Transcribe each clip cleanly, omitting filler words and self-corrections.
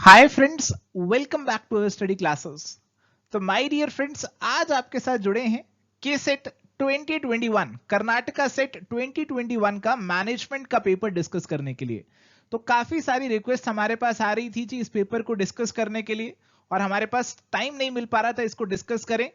Hi friends, welcome back to our study classes. तो my dear friends, आज आपके साथ जुड़े हैं के सेट 2021 कर्नाटका सेट 2021 का मैनेजमेंट का पेपर डिस्कस करने के लिए। तो काफी सारी रिक्वेस्ट हमारे पास आ रही थी जी इस पेपर को डिस्कस करने के लिए, और हमारे पास टाइम नहीं मिल पा रहा था इसको डिस्कस करें।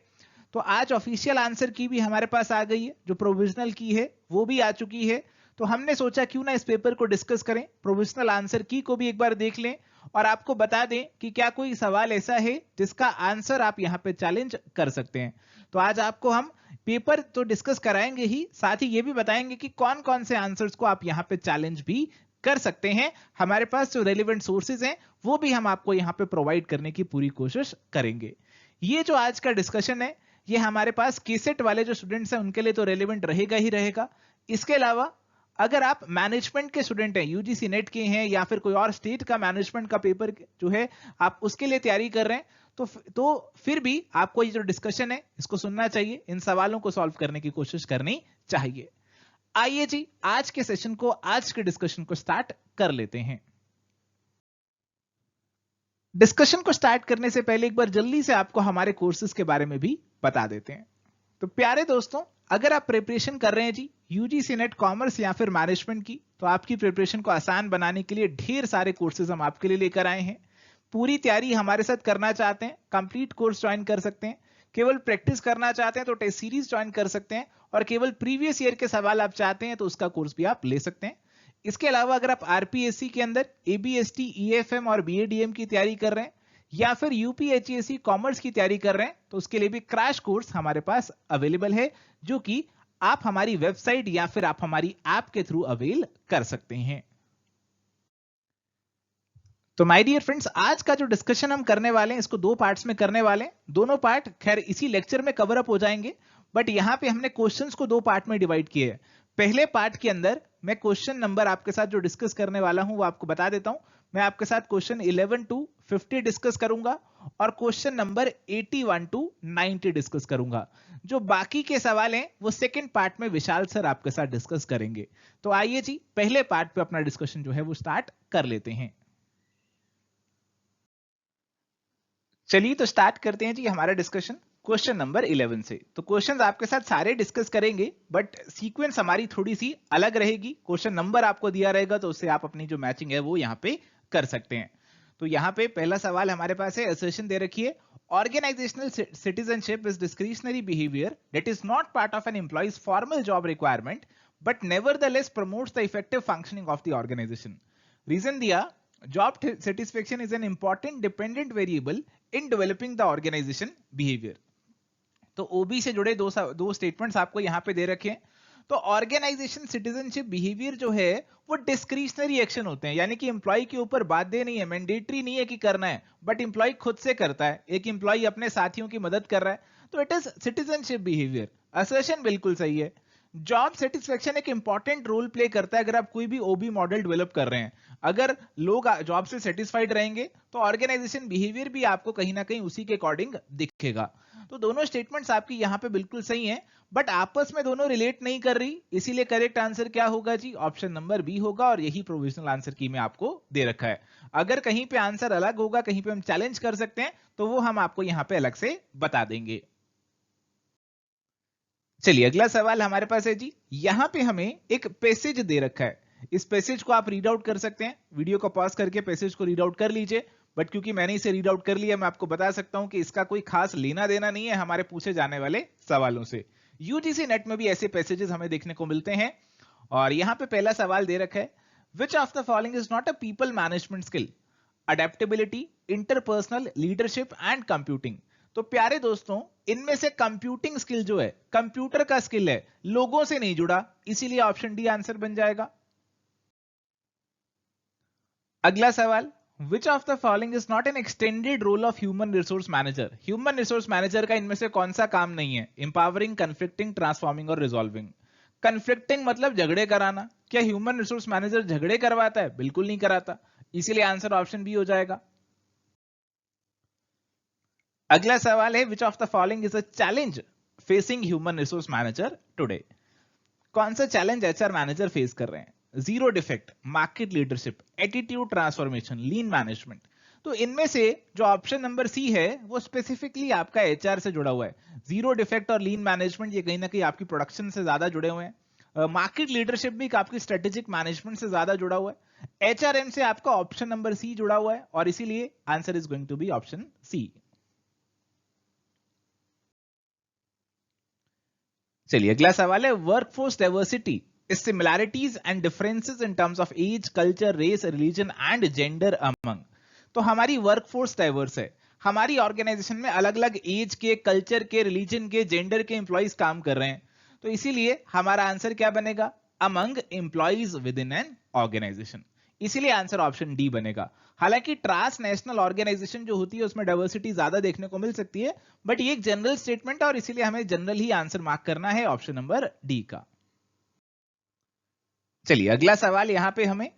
तो आज ऑफिशियल आंसर की भी हमारे पास आ गई है, जो प्रोविजनल की है वो भी आ चुकी है। तो हमने सोचा क्यों ना इस पेपर को डिस्कस करें, प्रोविजनल आंसर की को भी एक बार देख लें और आपको बता दें कि क्या कोई सवाल ऐसा है जिसका आंसर आप यहां पे चैलेंज कर सकते हैं। तो आज आपको हम पेपर तो डिस्कस कराएंगे ही, साथ ही ये भी बताएंगे कि कौन कौन से आंसर्स को आप यहां पे चैलेंज भी कर सकते हैं। हमारे पास जो रेलिवेंट सोर्सेज हैं वो भी हम आपको यहां पे प्रोवाइड करने की पूरी कोशिश करेंगे। ये जो आज का डिस्कशन है ये हमारे पास केसेट वाले जो स्टूडेंट्स हैं उनके लिए तो रेलिवेंट रहेगा ही रहेगा। इसके अलावा अगर आप मैनेजमेंट के स्टूडेंट हैं, यूजीसी नेट के हैं या फिर कोई और स्टेट का मैनेजमेंट का पेपर जो है आप उसके लिए तैयारी कर रहे हैं, तो फिर भी आपको ये जो डिस्कशन है इसको सुनना चाहिए, इन सवालों को सॉल्व करने की कोशिश करनी चाहिए। आइए जी आज के सेशन को, आज के डिस्कशन को स्टार्ट कर लेते हैं। डिस्कशन को स्टार्ट करने से पहले एक बार जल्दी से आपको हमारे कोर्सेज के बारे में भी बता देते हैं। तो प्यारे दोस्तों, अगर आप प्रिपरेशन कर रहे हैं जी यूजीसी नेट कॉमर्स या फिर मैनेजमेंट की, तो आपकी प्रिपरेशन को आसान बनाने के लिए ढेर सारे कोर्सेज हम आपके लिए लेकर आए हैं। पूरी तैयारी हमारे साथ करना चाहते हैं, कंप्लीट कोर्स ज्वाइन कर सकते हैं। केवल प्रैक्टिस करना चाहते हैं तो टेस्ट सीरीज ज्वाइन कर सकते हैं, और केवल प्रीवियस ईयर के सवाल आप चाहते हैं तो उसका कोर्स भी आप ले सकते हैं। इसके अलावा अगर आप आरपीएससी के अंदर एबीएसटी, ईएफएम और बीएडीएम की तैयारी कर रहे हैं या फिर यूपीएचएससी कॉमर्स की तैयारी कर रहे हैं, तो उसके लिए भी क्रैश कोर्स हमारे पास अवेलेबल है, जो कि आप हमारी वेबसाइट या फिर आप हमारी ऐप के थ्रू अवेल कर सकते हैं। तो माय डियर फ्रेंड्स, आज का जो डिस्कशन हम करने वाले हैं इसको दो पार्ट्स में करने वाले हैं। दोनों पार्ट खैर इसी लेक्चर में कवर अप हो जाएंगे, बट यहां पे हमने क्वेश्चंस को दो पार्ट में डिवाइड किए हैं। पहले पार्ट के अंदर मैं क्वेश्चन नंबर आपके साथ जो डिस्कस करने वाला हूं वो आपको बता देता हूं। मैं आपके साथ क्वेश्चन 11 टू 50 डिस्कस करूंगा और क्वेश्चन नंबर 81 टू 90 डिस्कस करूंगा। जो बाकी के सवाल हैं वो सेकंड पार्ट में विशाल सर आपके साथ डिस्कस करेंगे। तो आइए जी पहले पार्ट पे अपना डिस्कशन जो है वो स्टार्ट कर लेते हैं। चलिए तो स्टार्ट करते हैं जी हमारा डिस्कशन क्वेश्चन नंबर 11 से। तो क्वेश्चंस आपके साथ सारे डिस्कस करेंगे, बट सीक्वेंस हमारी थोड़ी सी अलग रहेगी। क्वेश्चन नंबर आपको दिया रहेगा तो उससे आप अपनी जो मैचिंग है वो यहाँ पे कर सकते हैं। तो यहाँ पे पहला सवाल हमारे पास है, असर्शन दे रखी है, organisational citizenship is discretionary behaviour that is not part of an employee's formal job requirement but nevertheless promotes the effective functioning of the organisation. Reason दिया, job satisfaction is an important dependent variable in developing the organization behavior। तो ओबी से जुड़े दो statements आपको यहां पे दे रखे हैं। तो ऑर्गेनाइजेशन सिटीजनशिप बिहेवियर जो है वो डिस्क्रिशनरी एक्शन होते हैं, यानी कि एम्प्लॉय के ऊपर बाध्य नहीं है, मैंडेटरी नहीं है कि करना है, बट एम्प्लॉय खुद से करता है। एक एम्प्लॉय अपने साथियों की मदद कर रहा है, तो it is citizenship behaviour. Assertion बिल्कुल सही है। जॉब सेटिस्फेक्शन एक इंपॉर्टेंट रोल प्ले करता है। अगर आप कोई भी ओबी मॉडल डेवलप कर रहे हैं, अगर लोग जॉब से सेटिस्फाइड रहेंगे तो ऑर्गेनाइजेशन बिहेवियर भी आपको कहीं ना कहीं उसी के अकॉर्डिंग दिखेगा। तो दोनों स्टेटमेंट्स आपकी यहाँ पे बिल्कुल सही हैं, बट आपस में दोनों रिलेट नहीं कर रही, इसीलिए करेक्ट आंसर क्या होगा जी, ऑप्शन नंबर बी होगा, और यही प्रोविजनल आंसर की में आपको दे रखा है। अगर कहीं पे आंसर अलग होगा, कहीं पे हम चैलेंज कर सकते हैं, तो वो हम आपको यहाँ पे अलग से बता देंगे। चलिए अगला सवाल हमारे पास है जी, यहां पे हमें एक पैसेज दे रखा है। इस पैसेज को आप रीड आउट कर सकते हैं, वीडियो को पॉज करके पैसेज को रीड आउट कर लीजिए। बट क्योंकि मैंने इसे रीड आउट कर लिया, मैं आपको बता सकता हूं कि इसका कोई खास लेना देना नहीं है हमारे पूछे जाने वाले सवालों से। यूजीसी नेट में भी ऐसे पैसेजेस हमें देखने को मिलते हैं, और यहां पे पहला सवाल दे रखा है, which of the following is not a people management skill, adaptability, interpersonal, leadership and computing. तो प्यारे दोस्तों, इनमें से कंप्यूटिंग स्किल जो है, कंप्यूटर का स्किल है, लोगों से नहीं जुड़ा, इसीलिए ऑप्शन डी आंसर बन जाएगा। अगला सवाल, which of the following is not an extended role of human resource manager. Human resource manager का इनमें से कौन सा काम नहीं है, इंपावरिंग, कन्फ्लिक्टिंग, ट्रांसफॉर्मिंग और रिजॉल्विंग। कन्फ्लिक्टिंग मतलब झगड़े कराना। क्या ह्यूमन रिसोर्स मैनेजर झगड़े करवाता है? बिल्कुल नहीं कराता, इसीलिए आंसर ऑप्शन बी हो जाएगा। अगला सवाल है, which of the following is a challenge facing human resource manager today. कौन सा चैलेंज एचआर मैनेजर फेस कर रहे हैं? Zero defect, market leadership, attitude transformation, लीन मैनेजमेंट। तो इनमें से जो ऑप्शन नंबर सी है वो स्पेसिफिकली आपका एचआर से जुड़ा हुआ है। जीरो डिफेक्ट और लीन मैनेजमेंट ये कहीं ना कहीं आपकी प्रोडक्शन से ज्यादा जुड़े हुए हैं। मार्केट लीडरशिप भी आपकी स्ट्रेटेजिक मैनेजमेंट से ज्यादा जुड़ा हुआ है। एचआरएम से आपका ऑप्शन नंबर सी जुड़ा हुआ है और इसीलिए answer is going to be option C. चलिए अगला सवाल है, workforce diversity is similarities and differences in terms of age, culture, race, religion and gender among। तो हमारी वर्कफोर्स डाइवर्स है, हमारी ऑर्गेनाइजेशन में अलग अलग एज के, कल्चर के, रिलीजन के, जेंडर के एम्प्लॉइज काम कर रहे हैं। तो इसीलिए हमारा आंसर क्या बनेगा, among employees within an organisation. इसीलिए आंसर ऑप्शन डी बनेगा। हालांकि ट्रांस नेशनल ऑर्गेनाइजेशन जो होती है उसमें डाइवर्सिटी ज्यादा देखने को मिल सकती है, बट ये एक जनरल स्टेटमेंट है और इसीलिए हमें जनरल ही आंसर मार्क करना है ऑप्शन नंबर डी का। चलिए अगला सवाल यहां पे हमें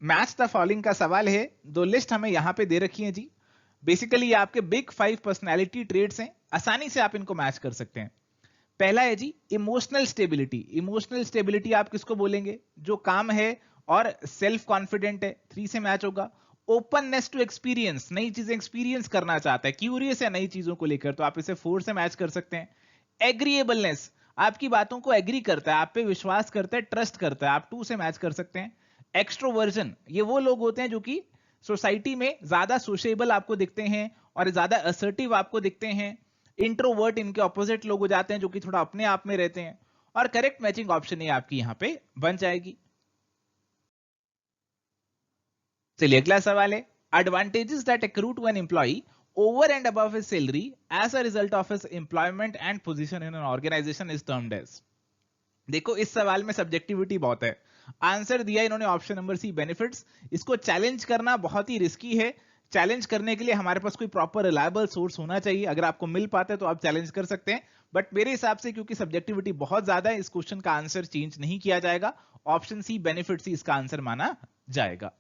मैच द फॉलोइंग का सवाल है। दो लिस्ट हमें यहां पे दे रखी है जी। बेसिकली ये आपके बिग 5 पर्सनैलिटी ट्रेड्स हैं, आसानी से आप इनको मैच कर सकते हैं। पहला है जी इमोशनल स्टेबिलिटी। इमोशनल स्टेबिलिटी आप किसको बोलेंगे, जो काम है और सेल्फ कॉन्फिडेंट है, 3 से मैच होगा। ओपननेस टू एक्सपीरियंस, नई चीजें एक्सपीरियंस करना चाहता है, क्यूरियस है नई चीजों को लेकर, तो आप इसे 4 से मैच कर सकते हैं। एग्रीएबलनेस, आपकी बातों को एग्री करता है, आप पे विश्वास करता है, ट्रस्ट करता है, आप 2 से मैच कर सकते हैं। एक्सट्रोवर्जन, ये वो लोग होते हैं जो कि सोसाइटी में ज्यादा सोशेबल आपको दिखते हैं और ज्यादा असर्टिव आपको दिखते हैं। इंट्रोवर्ट इनके ऑपोजिट लोग हो जाते हैं जो कि थोड़ा अपने आप में रहते हैं। और करेक्ट मैचिंग ऑप्शन ये आपकी यहां पे बन जाएगी। चलिए अगला सवाल है, advantages that accrue to an employee over and above his salary as a result of his employment and position in an organization is termed as। देखो इस सवाल में सब्जेक्टिविटी बहुत है। आंसर दिया इन्होंने ऑप्शन नंबर सी बेनिफिट्स। इसको चैलेंज करना बहुत ही रिस्की है। चैलेंज करने के लिए हमारे पास कोई प्रॉपर रिलायबल सोर्स होना चाहिए। अगर आपको मिल पाता है तो आप चैलेंज कर सकते हैं, बट मेरे हिसाब से क्योंकि सब्जेक्टिविटी बहुत ज्यादा है, इस क्वेश्चन का आंसर चेंज नहीं किया जाएगा। ऑप्शन सी बेनिफिट्स ही इसका आंसर माना जाएगा।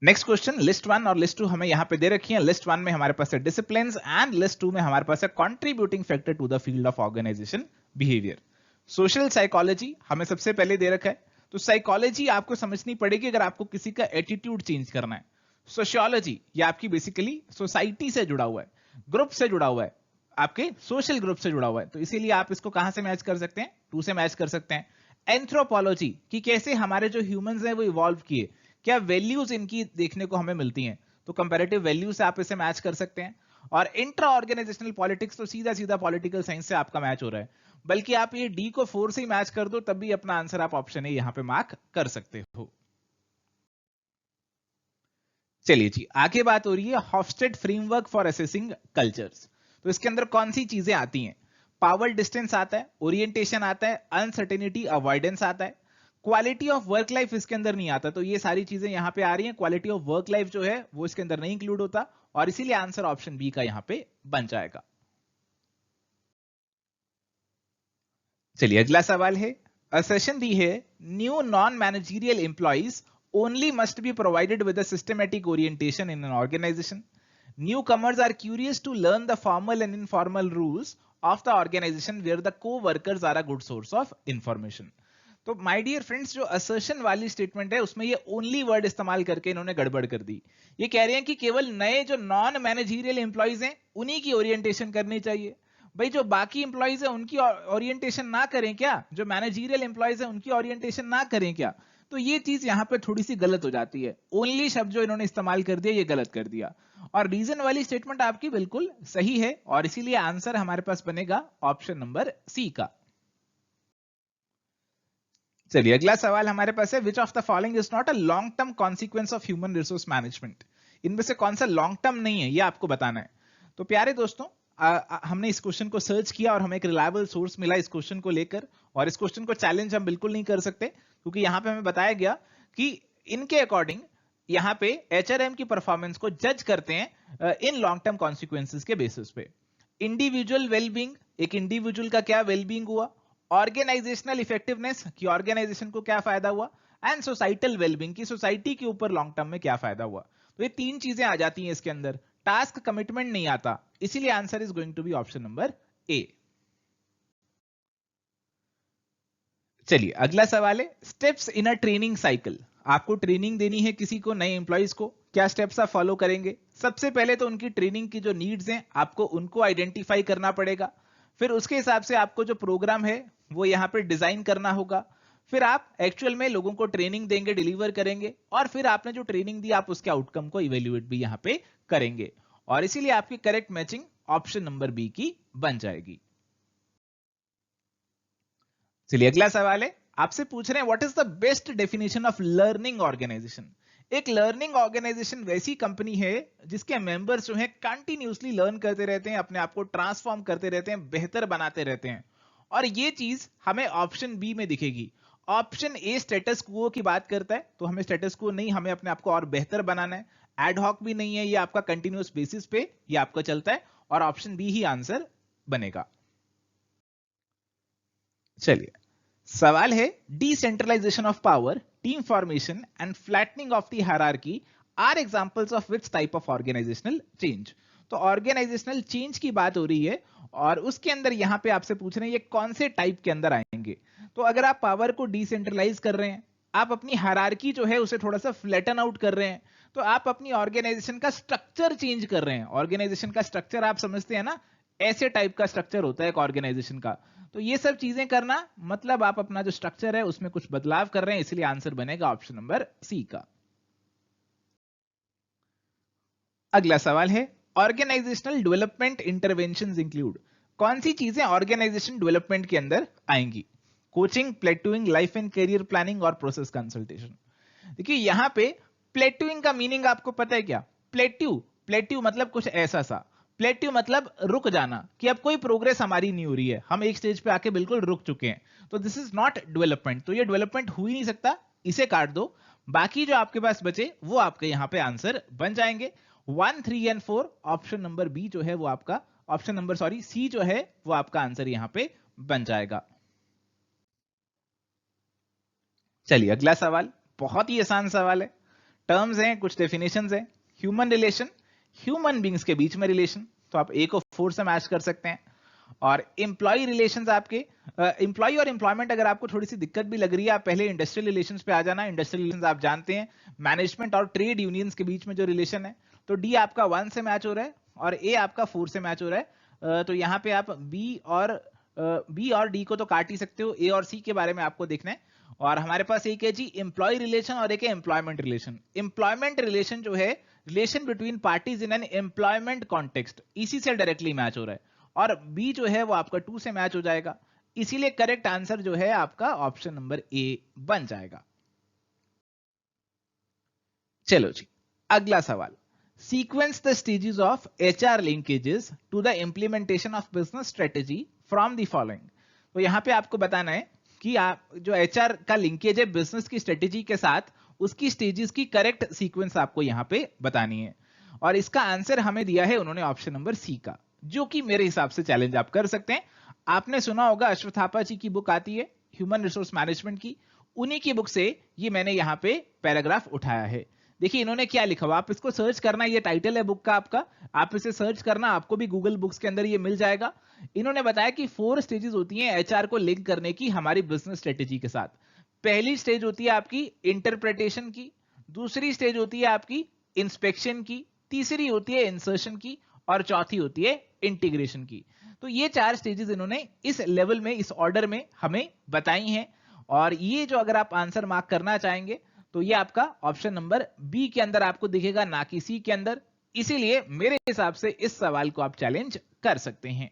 नेक्स्ट क्वेश्चन, लिस्ट 1 और लिस्ट 2 हमें यहां पे दे रखी है। लिस्ट 1 में हमारे पास है डिसिप्लिन्स एंड लिस्ट 2 में हमारे पास है contributing factor to the field of organisation behaviour. Social psychology हमें सबसे पहले दे रखा है, तो साइकोलॉजी आपको समझनी पड़ेगी अगर आपको किसी का एटीट्यूड चेंज करना है। सोशियोलॉजी ये आपकी बेसिकली सोसाइटी से जुड़ा हुआ है, ग्रुप से जुड़ा हुआ है, आपके सोशल ग्रुप से जुड़ा हुआ है, तो इसीलिए आप इसको कहां से मैच कर सकते हैं, 2 से मैच कर सकते हैं। एंथ्रोपोलॉजी कि कैसे हमारे जो ह्यूमंस हैं वो इवॉल्व किए, क्या वैल्यूज इनकी देखने को हमें मिलती हैं, तो कंपैरेटिव वैल्यू से आप इसे मैच कर सकते हैं। और इंट्रा ऑर्गेनाइजेशनल पॉलिटिक्स तो सीधा सीधा पॉलिटिकल साइंस से आपका मैच हो रहा है, बल्कि आप ये डी को 4 से ही मैच कर दो तब भी अपना आंसर आप ऑप्शन ए यहां पे मार्क कर सकते हो। चलिए जी आगे बात हो रही है हॉफस्टेड फ्रेमवर्क फॉर असेसिंग कल्चर्स। तो इसके अंदर कौन सी चीजें आती हैं, पावर डिस्टेंस आता है, ओरिएंटेशन आता है, अनसर्टेनिटी अवॉइडेंस आता है, क्वालिटी ऑफ वर्क लाइफ इसके अंदर नहीं आता। तो ये सारी चीजें यहां पे आ रही हैं, क्वालिटी ऑफ वर्क लाइफ जो है वो इसके अंदर नहीं इंक्लूड होता और इसीलिए आंसर ऑप्शन बी का यहां पे बन जाएगा। चलिए अगला सवाल है, असेशन दी है new non managerial employees only must be provided with a systematic orientation in an organization. Newcomers are curious to learn the formal and informal rules of the organization where the co-workers are a good source of information. तो my dear friends, जो assertion वाली statement है उसमें ये only word इस्तेमाल करके इन्होंने गड़बड़ कर दी। ये कह रहे हैं कि केवल नए जो नॉन मैनेजरियल एम्प्लॉइज हैं उन्हीं की ओरिएंटेशन करनी चाहिए। भाई जो बाकी एम्प्लॉइज है उनकी ओरिएंटेशन ना करें क्या, जो मैनेजरियल एम्प्लॉइज है उनकी ओरिएंटेशन ना करें क्या? तो ये चीज यहां पे थोड़ी सी गलत हो जाती है। ओनली शब्द जो इन्होंने इस्तेमाल कर दिया ये गलत कर दिया, और रीजन वाली स्टेटमेंट आपकी बिल्कुल सही है और इसीलिए आंसर हमारे पास बनेगा ऑप्शन नंबर सी का। चलिए अगला सवाल हमारे पास है, which of the following is not a long term consequence of human resource management. इनमें से कौन सा लॉन्ग टर्म नहीं है ये आपको बताना है। तो प्यारे दोस्तों, हमने इस क्वेश्चन को सर्च किया और हमें एक रिलायबल सोर्स मिला इस क्वेश्चन को लेकर, और इस क्वेश्चन को चैलेंज हम बिल्कुल नहीं कर सकते क्योंकि यहां पे हमें बताया गया कि इनके अकॉर्डिंग यहां पे एचआरएम की परफॉर्मेंस को जज करते हैं इन लॉन्ग टर्म कॉन्सिक्वेंसेस के बेसिस पे। इंडिविजुअल वेलबींग, एक इंडिविजुअल का क्या वेलबींग हुआ, ऑर्गेनाइजेशनल इफेक्टिवनेस कि ऑर्गेनाइजेशन को क्या फायदा हुआ, एंड सोसाइटल वेलबींग की सोसाइटी के ऊपर लॉन्ग टर्म में क्या फायदा हुआ। तो ये 3 चीजें आ जाती हैं इसके अंदर, टास्क कमिटमेंट नहीं आता, इसीलिए answer is going to be option number A. चलिए अगला सवाल है, steps in a training cycle. आपको ट्रेनिंग देनी है किसी को, नए एम्प्लॉइज को, क्या स्टेप्स आप फॉलो करेंगे? सबसे पहले तो उनकी ट्रेनिंग की जो नीड्स हैं आपको उनको आइडेंटिफाई करना पड़ेगा। फिर उसके हिसाब से आपको जो प्रोग्राम है वो यहाँ पे डिजाइन करना होगा। फिर आप एक्चुअल में लोगों को ट्रेनिंग देंगे, डिलीवर करेंगे, और फिर आपने जो ट्रेनिंग दी आप उसके आउटकम को इवेल्युएट भी यहाँ पे करेंगे। और इसीलिए आपकी correct matching option number B की बन जाएगी। चलिए अगला सवाल है, आपसे पूछ रहे हैं what is the best definition of learning organisation. एक लर्निंग ऑर्गेनाइजेशन वैसी कंपनी है जिसके मेंबर्स जो हैं कंटिन्यूअसली लर्न करते रहते हैं, अपने आप को ट्रांसफॉर्म करते रहते हैं, बेहतर बनाते रहते हैं। और ये चीज हमें ऑप्शन बी में दिखेगी। ऑप्शन ए स्टेटस क्वो की बात करता है, तो हमें स्टेटस क्वो नहीं, हमें अपने आप को और बेहतर बनाना है। एडहॉक भी नहीं है, ये आपका कंटिन्यूअस बेसिस पे ये आपका चलता है, और ऑप्शन बी ही आंसर बनेगा। चलिए सवाल है, decentralisation of power, team formation and flattening of the hierarchy are examples of which type of organisational change. तो ऑर्गेनाइजेशनल चेंज की बात हो रही है, और उसके अंदर यहां पे आपसे पूछ रहे हैं ये कौन से टाइप के अंदर आएंगे। तो अगर आप पावर को डिसेंट्रलाइज कर रहे हैं, आप अपनी हायरार्की जो है उसे थोड़ा सा फ्लैटन आउट कर रहे हैं, तो आप अपनी ऑर्गेनाइजेशन का स्ट्रक्चर चेंज कर रहे हैं। ऑर्गेनाइजेशन का स्ट्रक्चर आप समझते हैं ना, ऐसे टाइप का स्ट्रक्चर होता है एक ऑर्गेनाइजेशन का। तो ये सब चीजें करना मतलब आप अपना जो स्ट्रक्चर है उसमें कुछ बदलाव कर रहे हैं, इसलिए आंसर बनेगा ऑप्शन नंबर सी का। अगला सवाल है, ऑर्गेनाइजेशनल डेवलपमेंट इंटरवेंशंस इंक्लूड। कौन सी चीजें ऑर्गेनाइजेशन डेवलपमेंट के अंदर आएंगी? Coaching, plateauing, life and career planning और प्रोसेस कंसल्टेशन। देखिए यहां पे प्लेटूइंग का मीनिंग आपको पता है क्या? प्लेट्यू, प्लेट्यू मतलब कुछ ऐसा सा। प्लेट्यू मतलब रुक जाना, कि अब कोई प्रोग्रेस हमारी नहीं हो रही है, हम एक स्टेज पे आके बिल्कुल रुक चुके हैं, तो दिस इज नॉट डेवलपमेंट। तो ये डेवलपमेंट हो ही नहीं सकता, इसे काट दो। बाकी जो आपके पास बचे वो आपके यहां पे आंसर बन जाएंगे। 1, 3 एंड 4, ऑप्शन नंबर बी जो है वो आपका, ऑप्शन नंबर सॉरी सी जो है वो आपका आंसर यहां पे बन जाएगा। चलिए अगला सवाल, बहुत ही आसान सवाल है। टर्म्स हैं, कुछ डेफिनेशंस हैं। ह्यूमन रिलेशन, ह्यूमन बींग्स के बीच में रिलेशन, तो आप ए को 4 से मैच कर सकते हैं। और एम्प्लॉय रिलेशंस आपके, एम्प्लॉय और एम्प्लॉयमेंट अगर आपको थोड़ी सी दिक्कत भी लग रही है, आप पहले इंडस्ट्रियल रिलेशंस पे आ जाना। इंडस्ट्रियल रिलेशंस आप जानते हैं, मैनेजमेंट और ट्रेड यूनियंस के बीच में जो रिलेशन है। तो डी आपका 1 से मैच हो रहा है और ए आपका 4 से मैच हो रहा है। तो यहाँ पे आप बी और डी को तो काट ही सकते हो, ए और सी के बारे में आपको देखना है। और हमारे पास एक है जी एम्प्लॉय रिलेशन और एक है एम्प्लॉयमेंट रिलेशन। एम्प्लॉयमेंट रिलेशन जो है relation between parties in an employment context, इसी से डायरेक्टली मैच हो रहा है। और बी जो है वो आपका 2 से मैच हो जाएगा, इसीलिए करेक्ट आंसर जो है आपका ऑप्शन नंबर ए बन जाएगा। चलो जी अगला सवाल, sequence the stages of HR linkages to the implementation of business strategy from the following. तो यहां पे आपको बताना है कि आप जो एचआर का लिंकेज है बिजनेस की स्ट्रेटेजी के साथ, उसकी स्टेजेस की करेक्ट सीक्वेंस आपको यहां पे बतानी है। और इसका आंसर हमें दिया है उन्होंने ऑप्शन नंबर सी का, जो कि मेरे हिसाब से चैलेंज आप कर सकते हैं। आपने सुना होगा अश्वत्थापा जी की बुक आती है ह्यूमन रिसोर्स मैनेजमेंट की, उन्हीं की बुक से ये मैंने यहां पे पैराग्राफ उठाया है। देखिए इन्होंने क्या लिखा हुआ, आप इसको सर्च करना, ये टाइटल है बुक का आपका, आप इसे सर्च करना, आपको भी गूगल बुक्स के अंदर ये मिल जाएगा। इन्होंने बताया कि 4 स्टेजेस होती हैं एचआर को लिंक करने की हमारी बिजनेस स्ट्रेटेजी के साथ। पहली स्टेज होती है आपकी इंटरप्रिटेशन की, दूसरी स्टेज होती है आपकी इंस्पेक्शन की, तीसरी होती है इंसर्शन की, और चौथी होती है इंटीग्रेशन की। तो ये 4 स्टेजेस इन्होंने इस लेवल में, इस ऑर्डर में हमें बताई हैं। और ये जो अगर आप आंसर मार्क करना चाहेंगे तो ये आपका ऑप्शन नंबर बी के अंदर आपको दिखेगा, ना कि सी के अंदर। इसीलिए मेरे हिसाब से इस सवाल को आप चैलेंज कर सकते हैं।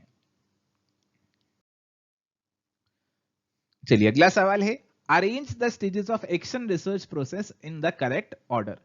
चलिए अगला सवाल है, arrange the stages of action research process in the correct order.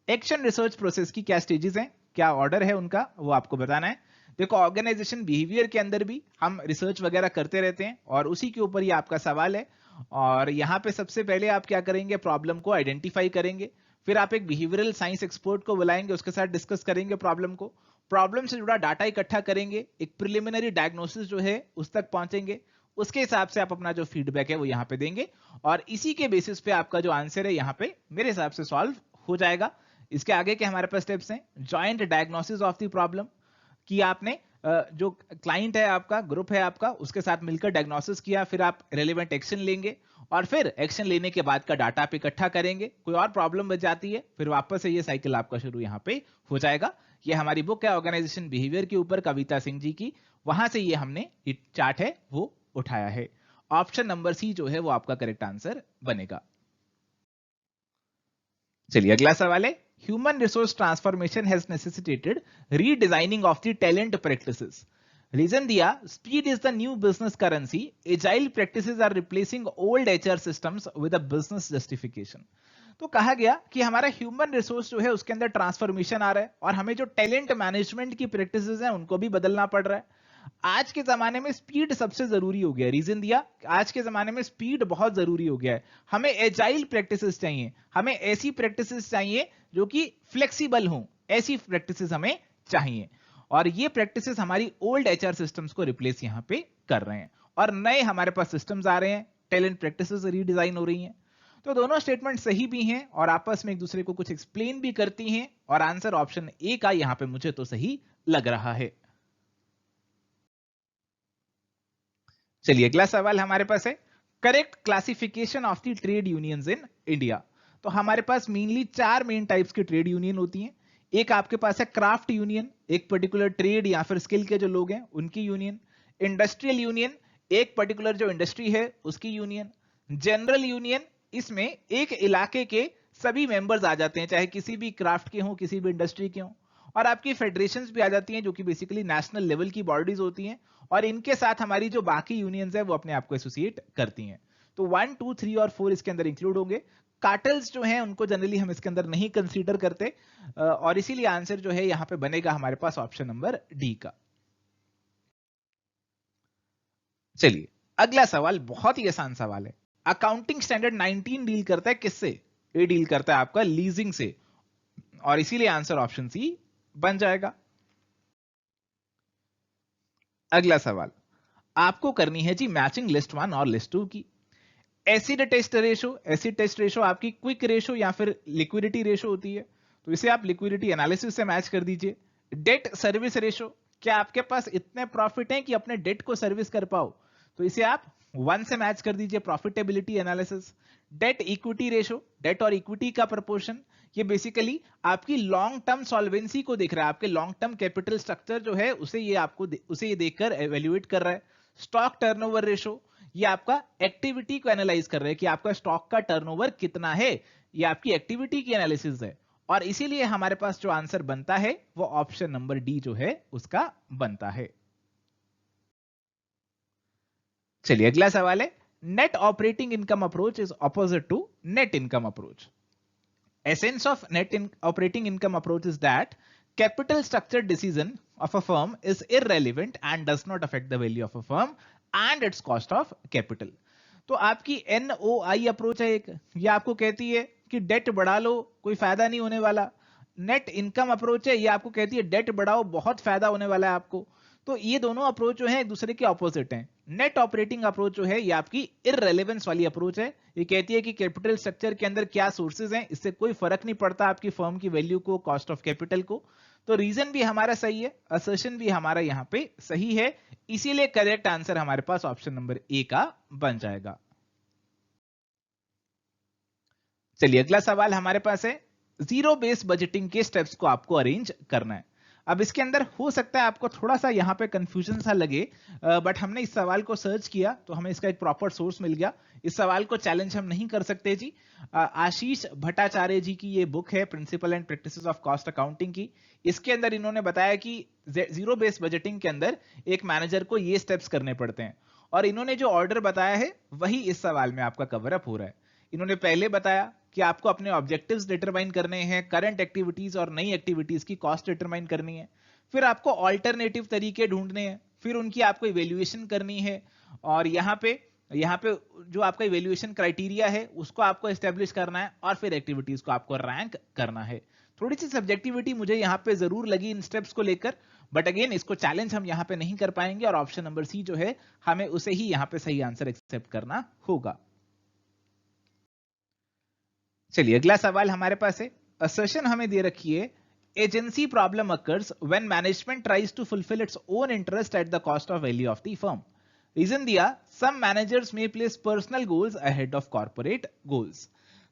Action research process की क्या स्टेजेस हैं, क्या ऑर्डर है उनका, वो आपको बताना है। देखो ऑर्गेनाइजेशन बिहेवियर के अंदर भी हम रिसर्च वगैरह करते रहते हैं, और उसी के ऊपर ये आपका सवाल है। और यहां पे सबसे पहले आप क्या करेंगे, प्रॉब्लम को आइडेंटिफाई करेंगे, फिर आप एक बिहेवियरल साइंस एक्सपर्ट को बुलाएंगे, उसके साथ डिस्कस करेंगे प्रॉब्लम को, प्रॉब्लम से जुड़ा डाटा इकट्ठा करेंगे, एक प्रिलिमिनरी डायग्नोसिस जो है उस तक पहुंचेंगे, उसके हिसाब से आप अपना जो फीडबैक है वो यहाँ पे देंगे, और इसी के बेसिस पे आपका जो आंसर है यहाँ पे मेरे हिसाब से सॉल्व हो जाएगा। इसके आगे के हमारे पास स्टेप्स हैं, joint diagnosis of the problem, कि आपने जो क्लाइंट है आपका, ग्रुप है आपका, उसके साथ मिलकर डायग्नोसिस किया, फिर आप रेलेवेंट एक्शन लेंगे, और फिर एक्शन लेने के बाद का डाटा आप इकट्ठा करेंगे, कोई और प्रॉब्लम बच जाती है, फिर वापस से ये साइकिल आपका शुरू यहाँ पे हो जाएगा। ये हमारी बुक है ऑर्गेनाइजेशन बिहेवियर के ऊपर, कविता सिंह जी की, वहां से ये हमने ये चार्ट है वो उठाया है। ऑप्शन नंबर सी जो है वो आपका करेक्ट आंसर बनेगा। चलिए अगला सवाल है, human resource transformation has necessitated redesigning of the talent practices. Reason दिया, speed is the new business currency, agile practices are replacing old HR systems with a business justification. तो कहा गया कि हमारा ह्यूमन रिसोर्स जो है उसके अंदर ट्रांसफॉर्मेशन आ रहा है और हमें जो टैलेंट मैनेजमेंट की प्रैक्टिसेस हैं उनको भी बदलना पड़ रहा है। आज के जमाने में स्पीड सबसे जरूरी हो गया है। रीजन दिया, आज के जमाने में स्पीड बहुत जरूरी हो गया है। हमें एजाइल प्रैक्टिसेस चाहिए, हमें ऐसी प्रैक्टिसेस चाहिए जो कि फ्लेक्सिबल हो, ऐसी प्रैक्टिसेस हमें चाहिए। और ये प्रैक्टिसेस हमारी ओल्ड एचआर सिस्टम्स को रिप्लेस यहां पे कर रहे हैं और नए हमारे पास सिस्टम्स आ रहे हैं, टैलेंट प्रैक्टिसेस रीडिजाइन हो रही हैं। तो दोनों स्टेटमेंट सही भी हैं और आपस में एक दूसरे को कुछ एक्सप्लेन भी करती हैं और आंसर ऑप्शन ए का यहां पे मुझे तो सही लग रहा है। चलिए अगला सवाल हमारे पास है, correct classification of the trade unions in India. तो हमारे पास मेनली चार मेन टाइप्स की ट्रेड यूनियन होती हैं। एक आपके पास है क्राफ्ट यूनियन, एक पर्टिकुलर ट्रेड या फिर स्किल के जो लोग हैं उनकी यूनियन। इंडस्ट्रियल यूनियन, एक पर्टिकुलर जो इंडस्ट्री है उसकी यूनियन। जनरल यूनियन, इसमें एक इलाके के सभी मेंबर्स आ जाते हैं, चाहे किसी भी क्राफ्ट के हों, किसी भी इंडस्ट्री के हों। और आपकी फेडरेशंस भी आ जाती हैं जो कि बेसिकली नेशनल लेवल की बॉडीज होती हैं और इनके साथ हमारी जो बाकी यूनियंस है वो अपने आप को एसोसिएट करती हैं। तो 1, 2, 3 और 4 इसके अंदर इंक्लूड होंगे। कार्टेल्स जो हैं उनको जनरली हम इसके अंदर नहीं कंसीडर करते और इसीलिए आंसर जो है यहां पे बनेगा हमारे पास ऑप्शन नंबर डी का। चलिए अगला सवाल बहुत ही आसान सवाल है। अकाउंटिंग स्टैंडर्ड 19 डील करता है किससे? ये डील करता है आपका लीजिंग से और इसीलिए आंसर ऑप्शन सी बन जाएगा। अगला सवाल आपको करनी है जी मैचिंग लिस्ट 1 और लिस्ट 2 की। Acid test ratio, acid test ratio आपकी क्विक रेशो या फिर लिक्विडिटी रेशो होती है, तो इसे आप लिक्विडिटी एनालिसिस से मैच कर दीजिए। डेट सर्विस रेशो, क्या आपके पास इतने प्रॉफिट हैं कि अपने डेट को सर्विस कर पाओ, तो इसे आप 1 से मैच कर दीजिए, profitability analysis. Debt equity ratio, debt और इक्विटी का प्रोपोर्शन, ये बेसिकली आपकी लॉन्ग टर्म सॉल्वेंसी को देख रहा है, आपके लॉन्ग टर्म कैपिटल स्ट्रक्चर जो है उसे ये देखकर एवेल्युएट कर रहा है। स्टॉक टर्नओवर रेशो, ये आपका एक्टिविटी को एनालाइज कर रहे हैं कि आपका स्टॉक का टर्नओवर कितना है, ये आपकी एक्टिविटी की एनालिसिस है और इसीलिए हमारे पास जो आंसर बनता है वो ऑप्शन नंबर डी जो है उसका बनता है। चलिए अगला सवाल है, net operating income approach is opposite to net income approach. Essence of operating income approach is that capital structure decision of a firm is irrelevant and does not affect the value of a firm and its cost of capital. तो आपकी NOI approach है एक, ये आपको कहती है कि date बढ़ा लो कोई फायदा नहीं होने वाला। नेट इनकम अप्रोच है, ये आपको कहती है डेट बढ़ाओ बहुत फायदा होने वाला है आपको। तो ये दोनों अप्रोच जो है एक दूसरे के ऑपोजिट हैं। नेट ऑपरेटिंग अप्रोच जो है ये आपकी इररेलेवेंस वाली अप्रोच है, ये कहती है कि कैपिटल स्ट्रक्चर के अंदर क्या सोर्सेज हैं इससे कोई फर्क नहीं पड़ता आपकी फर्म की वैल्यू को, कॉस्ट ऑफ कैपिटल को। तो रीजन भी हमारा सही है, असर्शन भी हमारा यहाँ पे सही है, इसीलिए करेक्ट आंसर हमारे पास ऑप्शन नंबर ए का बन जाएगा। चलिए अगला सवाल हमारे पास है, जीरो बेस्ड बजटिंग के स्टेप्स को आपको अरेंज करना है। अब इसके अंदर हो सकता है आपको थोड़ा सा यहाँ पे कंफ्यूजन सा लगे, बट हमने इस सवाल को सर्च किया तो हमें इसका एक प्रॉपर सोर्स मिल गया। इस सवाल को चैलेंज हम नहीं कर सकते जी। आशीष भट्टाचार्य जी की ये बुक है principle and practices of cost accounting की, इसके अंदर इन्होंने बताया कि जीरो बेस्ड बजटिंग के अंदर एक मैनेजर को ये स्टेप्स करने पड़ते हैं और इन्होंने जो ऑर्डर बताया है वही इस सवाल में आपका कवर अप हो रहा है। इन्होंने पहले बताया कि आपको अपने ऑब्जेक्टिव्स डिटरमाइन करने हैं, करंट एक्टिविटीज और नई एक्टिविटीज की कॉस्ट डिटरमाइन करनी है, फिर आपको ऑल्टरनेटिव तरीके ढूंढने हैं, फिर उनकी आपको इवेल्युएशन करनी है और यहाँ पे जो आपका इवेल्युएशन क्राइटेरिया है उसको आपको एस्टेब्लिश करना है और फिर एक्टिविटीज को आपको रैंक करना है। थोड़ी सी सब्जेक्टिविटी मुझे यहाँ पे जरूर लगी इन स्टेप्स को लेकर, बट अगेन इसको चैलेंज हम यहाँ पे नहीं कर पाएंगे और ऑप्शन नंबर सी जो है हमें उसे ही यहाँ पे सही आंसर एक्सेप्ट करना होगा। चलिए अगला सवाल हमारे पास है, असर्शन हमें दे रखी है, agency problem occurs when management tries to fulfil its own interest at the cost of value of the firm. Reason दिया some managers may place personal goals ahead of corporate goals.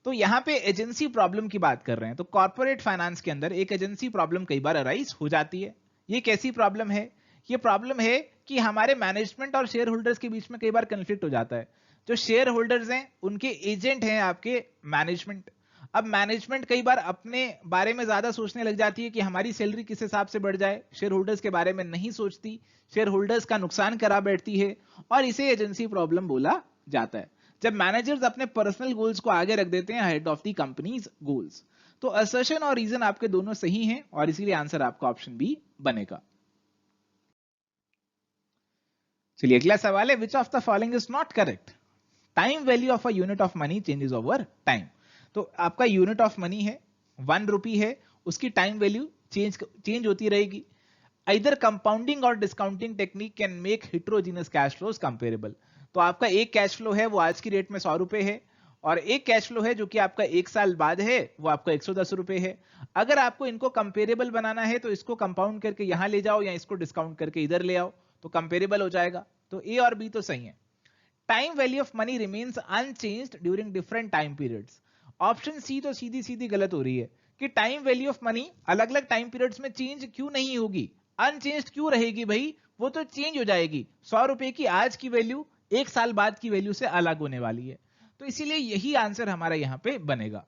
तो यहाँ पे agency problem की बात कर रहे हैं। तो कॉर्पोरेट फाइनेंस के अंदर एक एजेंसी प्रॉब्लम कई बार अराइज हो जाती है। ये कैसी प्रॉब्लम है? ये प्रॉब्लम है कि हमारे मैनेजमेंट और शेयर होल्डर्स के बीच में कई बार कंफ्लिक्ट हो जाता है। जो शेयर होल्डर्स हैं उनके एजेंट हैं आपके मैनेजमेंट। अब मैनेजमेंट कई बार अपने बारे में ज्यादा सोचने लग जाती है कि हमारी सैलरी किस हिसाब से बढ़ जाए, शेयर होल्डर्स के बारे में नहीं सोचती, शेयर होल्डर्स का नुकसान करा बैठती है, और इसे एजेंसी प्रॉब्लम बोला जाता है। जब मैनेजर्स अपने पर्सनल गोल्स को आगे रख देते हैं head of the companies goals. तो असर्शन और रीजन आपके दोनों सही हैं और इसीलिए आंसर आपका ऑप्शन बी बनेगा। चलिए अगला सवाल है, which of the following is not correct? Time value of a unit of money changes over time. तो आपका यूनिट ऑफ मनी है 1 रुपी है, उसकी टाइम वैल्यू चेंज होती रहेगी। Either कंपाउंडिंग और discounting technique can make heterogeneous cash flows comparable. तो आपका एक कैश फ्लो है वो आज की रेट में 100 रुपए है, और एक कैश फ्लो है जो कि आपका 1 साल बाद है वो आपका 110 रुपए है। अगर आपको इनको कंपेरेबल बनाना है तो इसको कंपाउंड करके यहां ले जाओ या इसको डिस्काउंट करके इधर ले आओ तो कंपेरेबल हो जाएगा। तो ए और बी तो सही है। Time value of money remains unchanged during different time periods. Option C तो सीधी सीधी गलत हो रही है कि टाइम वैल्यू ऑफ मनी अलग अलग टाइम पीरियड्स में चेंज क्यों नहीं होगी, अनचेंज्ड क्यों रहेगी भाई? वो तो चेंज हो जाएगी। 100 रुपए की आज की वैल्यू 1 साल बाद की वैल्यू से अलग होने वाली है। तो इसीलिए यही आंसर हमारा यहां पे बनेगा।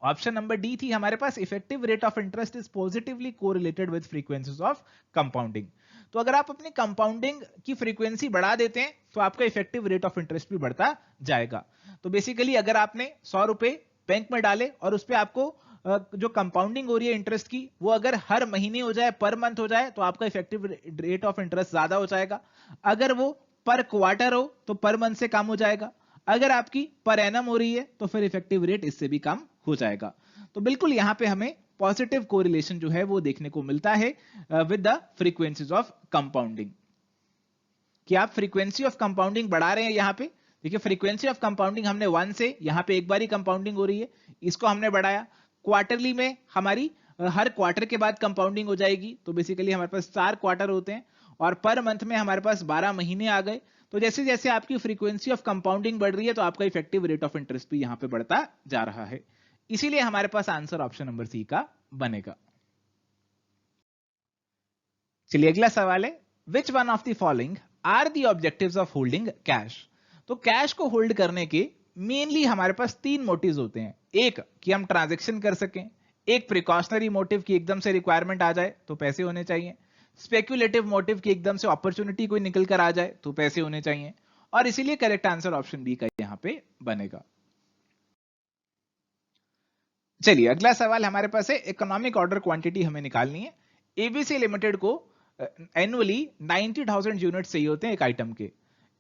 ऑप्शन नंबर डी थी हमारे पास, effective rate of interest is positively correlated with frequencies of compounding. तो अगर आप अपनी कंपाउंडिंग की फ्रीक्वेंसी बढ़ा देते हैं तो आपका इफेक्टिव रेट ऑफ इंटरेस्ट भी बढ़ता जाएगा। तो बेसिकली अगर आपने 100 रुपए बैंक में डाले और उस पर आपको जो कंपाउंडिंग हो रही है इंटरेस्ट की वो अगर हर महीने हो जाए, पर मंथ हो जाए, तो आपका इफेक्टिव रेट ऑफ इंटरेस्ट ज्यादा हो जाएगा। अगर वो पर क्वार्टर हो तो पर मंथ से कम हो जाएगा। अगर आपकी पर एनम हो रही है तो फिर इफेक्टिव रेट इससे भी कम हो जाएगा। तो बिल्कुल यहां पे हमें पॉजिटिव कोरिलेशन जो है वो देखने को मिलता है with the frequencies of compounding. कि आप फ्रीक्वेंसी ऑफ कंपाउंडिंग बढ़ा रहे हैं यहां पे। देखिए फ्रीक्वेंसी ऑफ कंपाउंडिंग हमने 1 से, यहां पे एक बार ही कंपाउंडिंग हो रही है, इसको हमने बढ़ाया। क्वार्टरली में हमारी हर क्वार्टर के बाद कंपाउंडिंग हो जाएगी। तो बेसिकली हमारे पास 4 क्वार्टर होते हैं और पर मंथ में हमारे पास 12 महीने आ गए। तो जैसे जैसे आपकी फ्रीक्वेंसी ऑफ कंपाउंडिंग बढ़ रही है तो आपका इफेक्टिव रेट ऑफ इंटरेस्ट भी यहां पे बढ़ता जा रहा है। इसीलिए हमारे पास आंसर ऑप्शन नंबर सी का बनेगा। चलिए अगला सवाल है, which one of the following are the objectives of holding cash? तो कैश को होल्ड करने के मेनली हमारे पास 3 मोटिव्स होते हैं। एक कि हम ट्रांजैक्शन कर सकें, एक प्रिकॉशनरी मोटिव की एकदम से रिक्वायरमेंट आ जाए तो पैसे होने चाहिए, स्पेक्युलेटिव मोटिव की एकदम से अपॉर्चुनिटी कोई निकल कर आ जाए तो पैसे होने चाहिए, और इसीलिए करेक्ट आंसर ऑप्शन बी का यहां पे बनेगा। चलिए अगला सवाल हमारे पास है, इकोनॉमिक ऑर्डर क्वांटिटी हमें निकालनी है। एबीसी लिमिटेड को एनुअली 90,000 यूनिट चाहिए होते हैं एक आइटम के।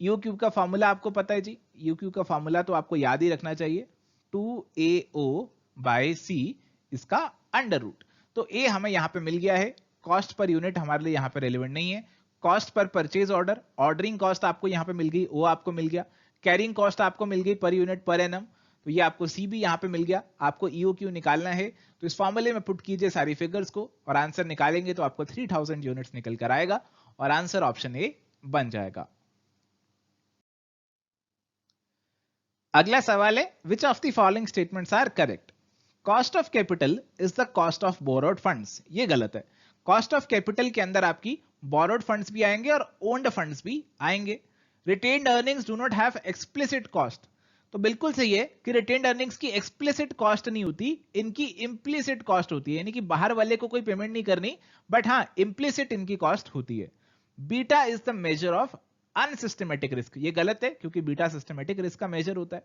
यू क्यूब का फॉर्मूला आपको पता है जी, यू क्यूब का फॉर्मूला तो आपको याद ही रखना चाहिए, 2AO/C इसका अंडर रूट। तो ए हमें यहां पे मिल गया है, कॉस्ट पर यूनिट हमारे लिए यहां पे रेलेवेंट नहीं है। Cost per purchase order, ordering cost आपको यहां पे मिल गई, ओ आपको मिल गया, कैरिंग कॉस्ट आपको मिल गई पर यूनिट पर एनम, तो ये आपको सी भी यहां पे मिल गया। आपको ईओ क्यू निकालना है तो इस फॉर्मूले में पुट कीजिए सारी फिगर्स को और आंसर निकालेंगे तो आपको 3000 यूनिट्स निकल कर आएगा और आंसर ऑप्शन ए बन जाएगा। अगला सवाल है, which of the following statements are correct? Cost of capital is the cost of borrowed funds. ये गलत है। कॉस्ट ऑफ कैपिटल के अंदर आपकी बोरोड फंड्स भी आएंगे और ओन्ड फंड्स भी आएंगे। Retained earnings do not have explicit cost. तो बिल्कुल सही है कि रिटेन्ड अर्निंग्स की एक्सप्लिसिट कॉस्ट नहीं होती, इनकी इंप्लिसिट कॉस्ट होती है, यानी कि बाहर वाले को कोई पेमेंट नहीं करनी, बट हाँ इंप्लिसिट इनकी कॉस्ट होती है। Beta is the measure of unsystematic risk. ये गलत है क्योंकि बीटा सिस्टमेटिक रिस्क का मेजर होता है।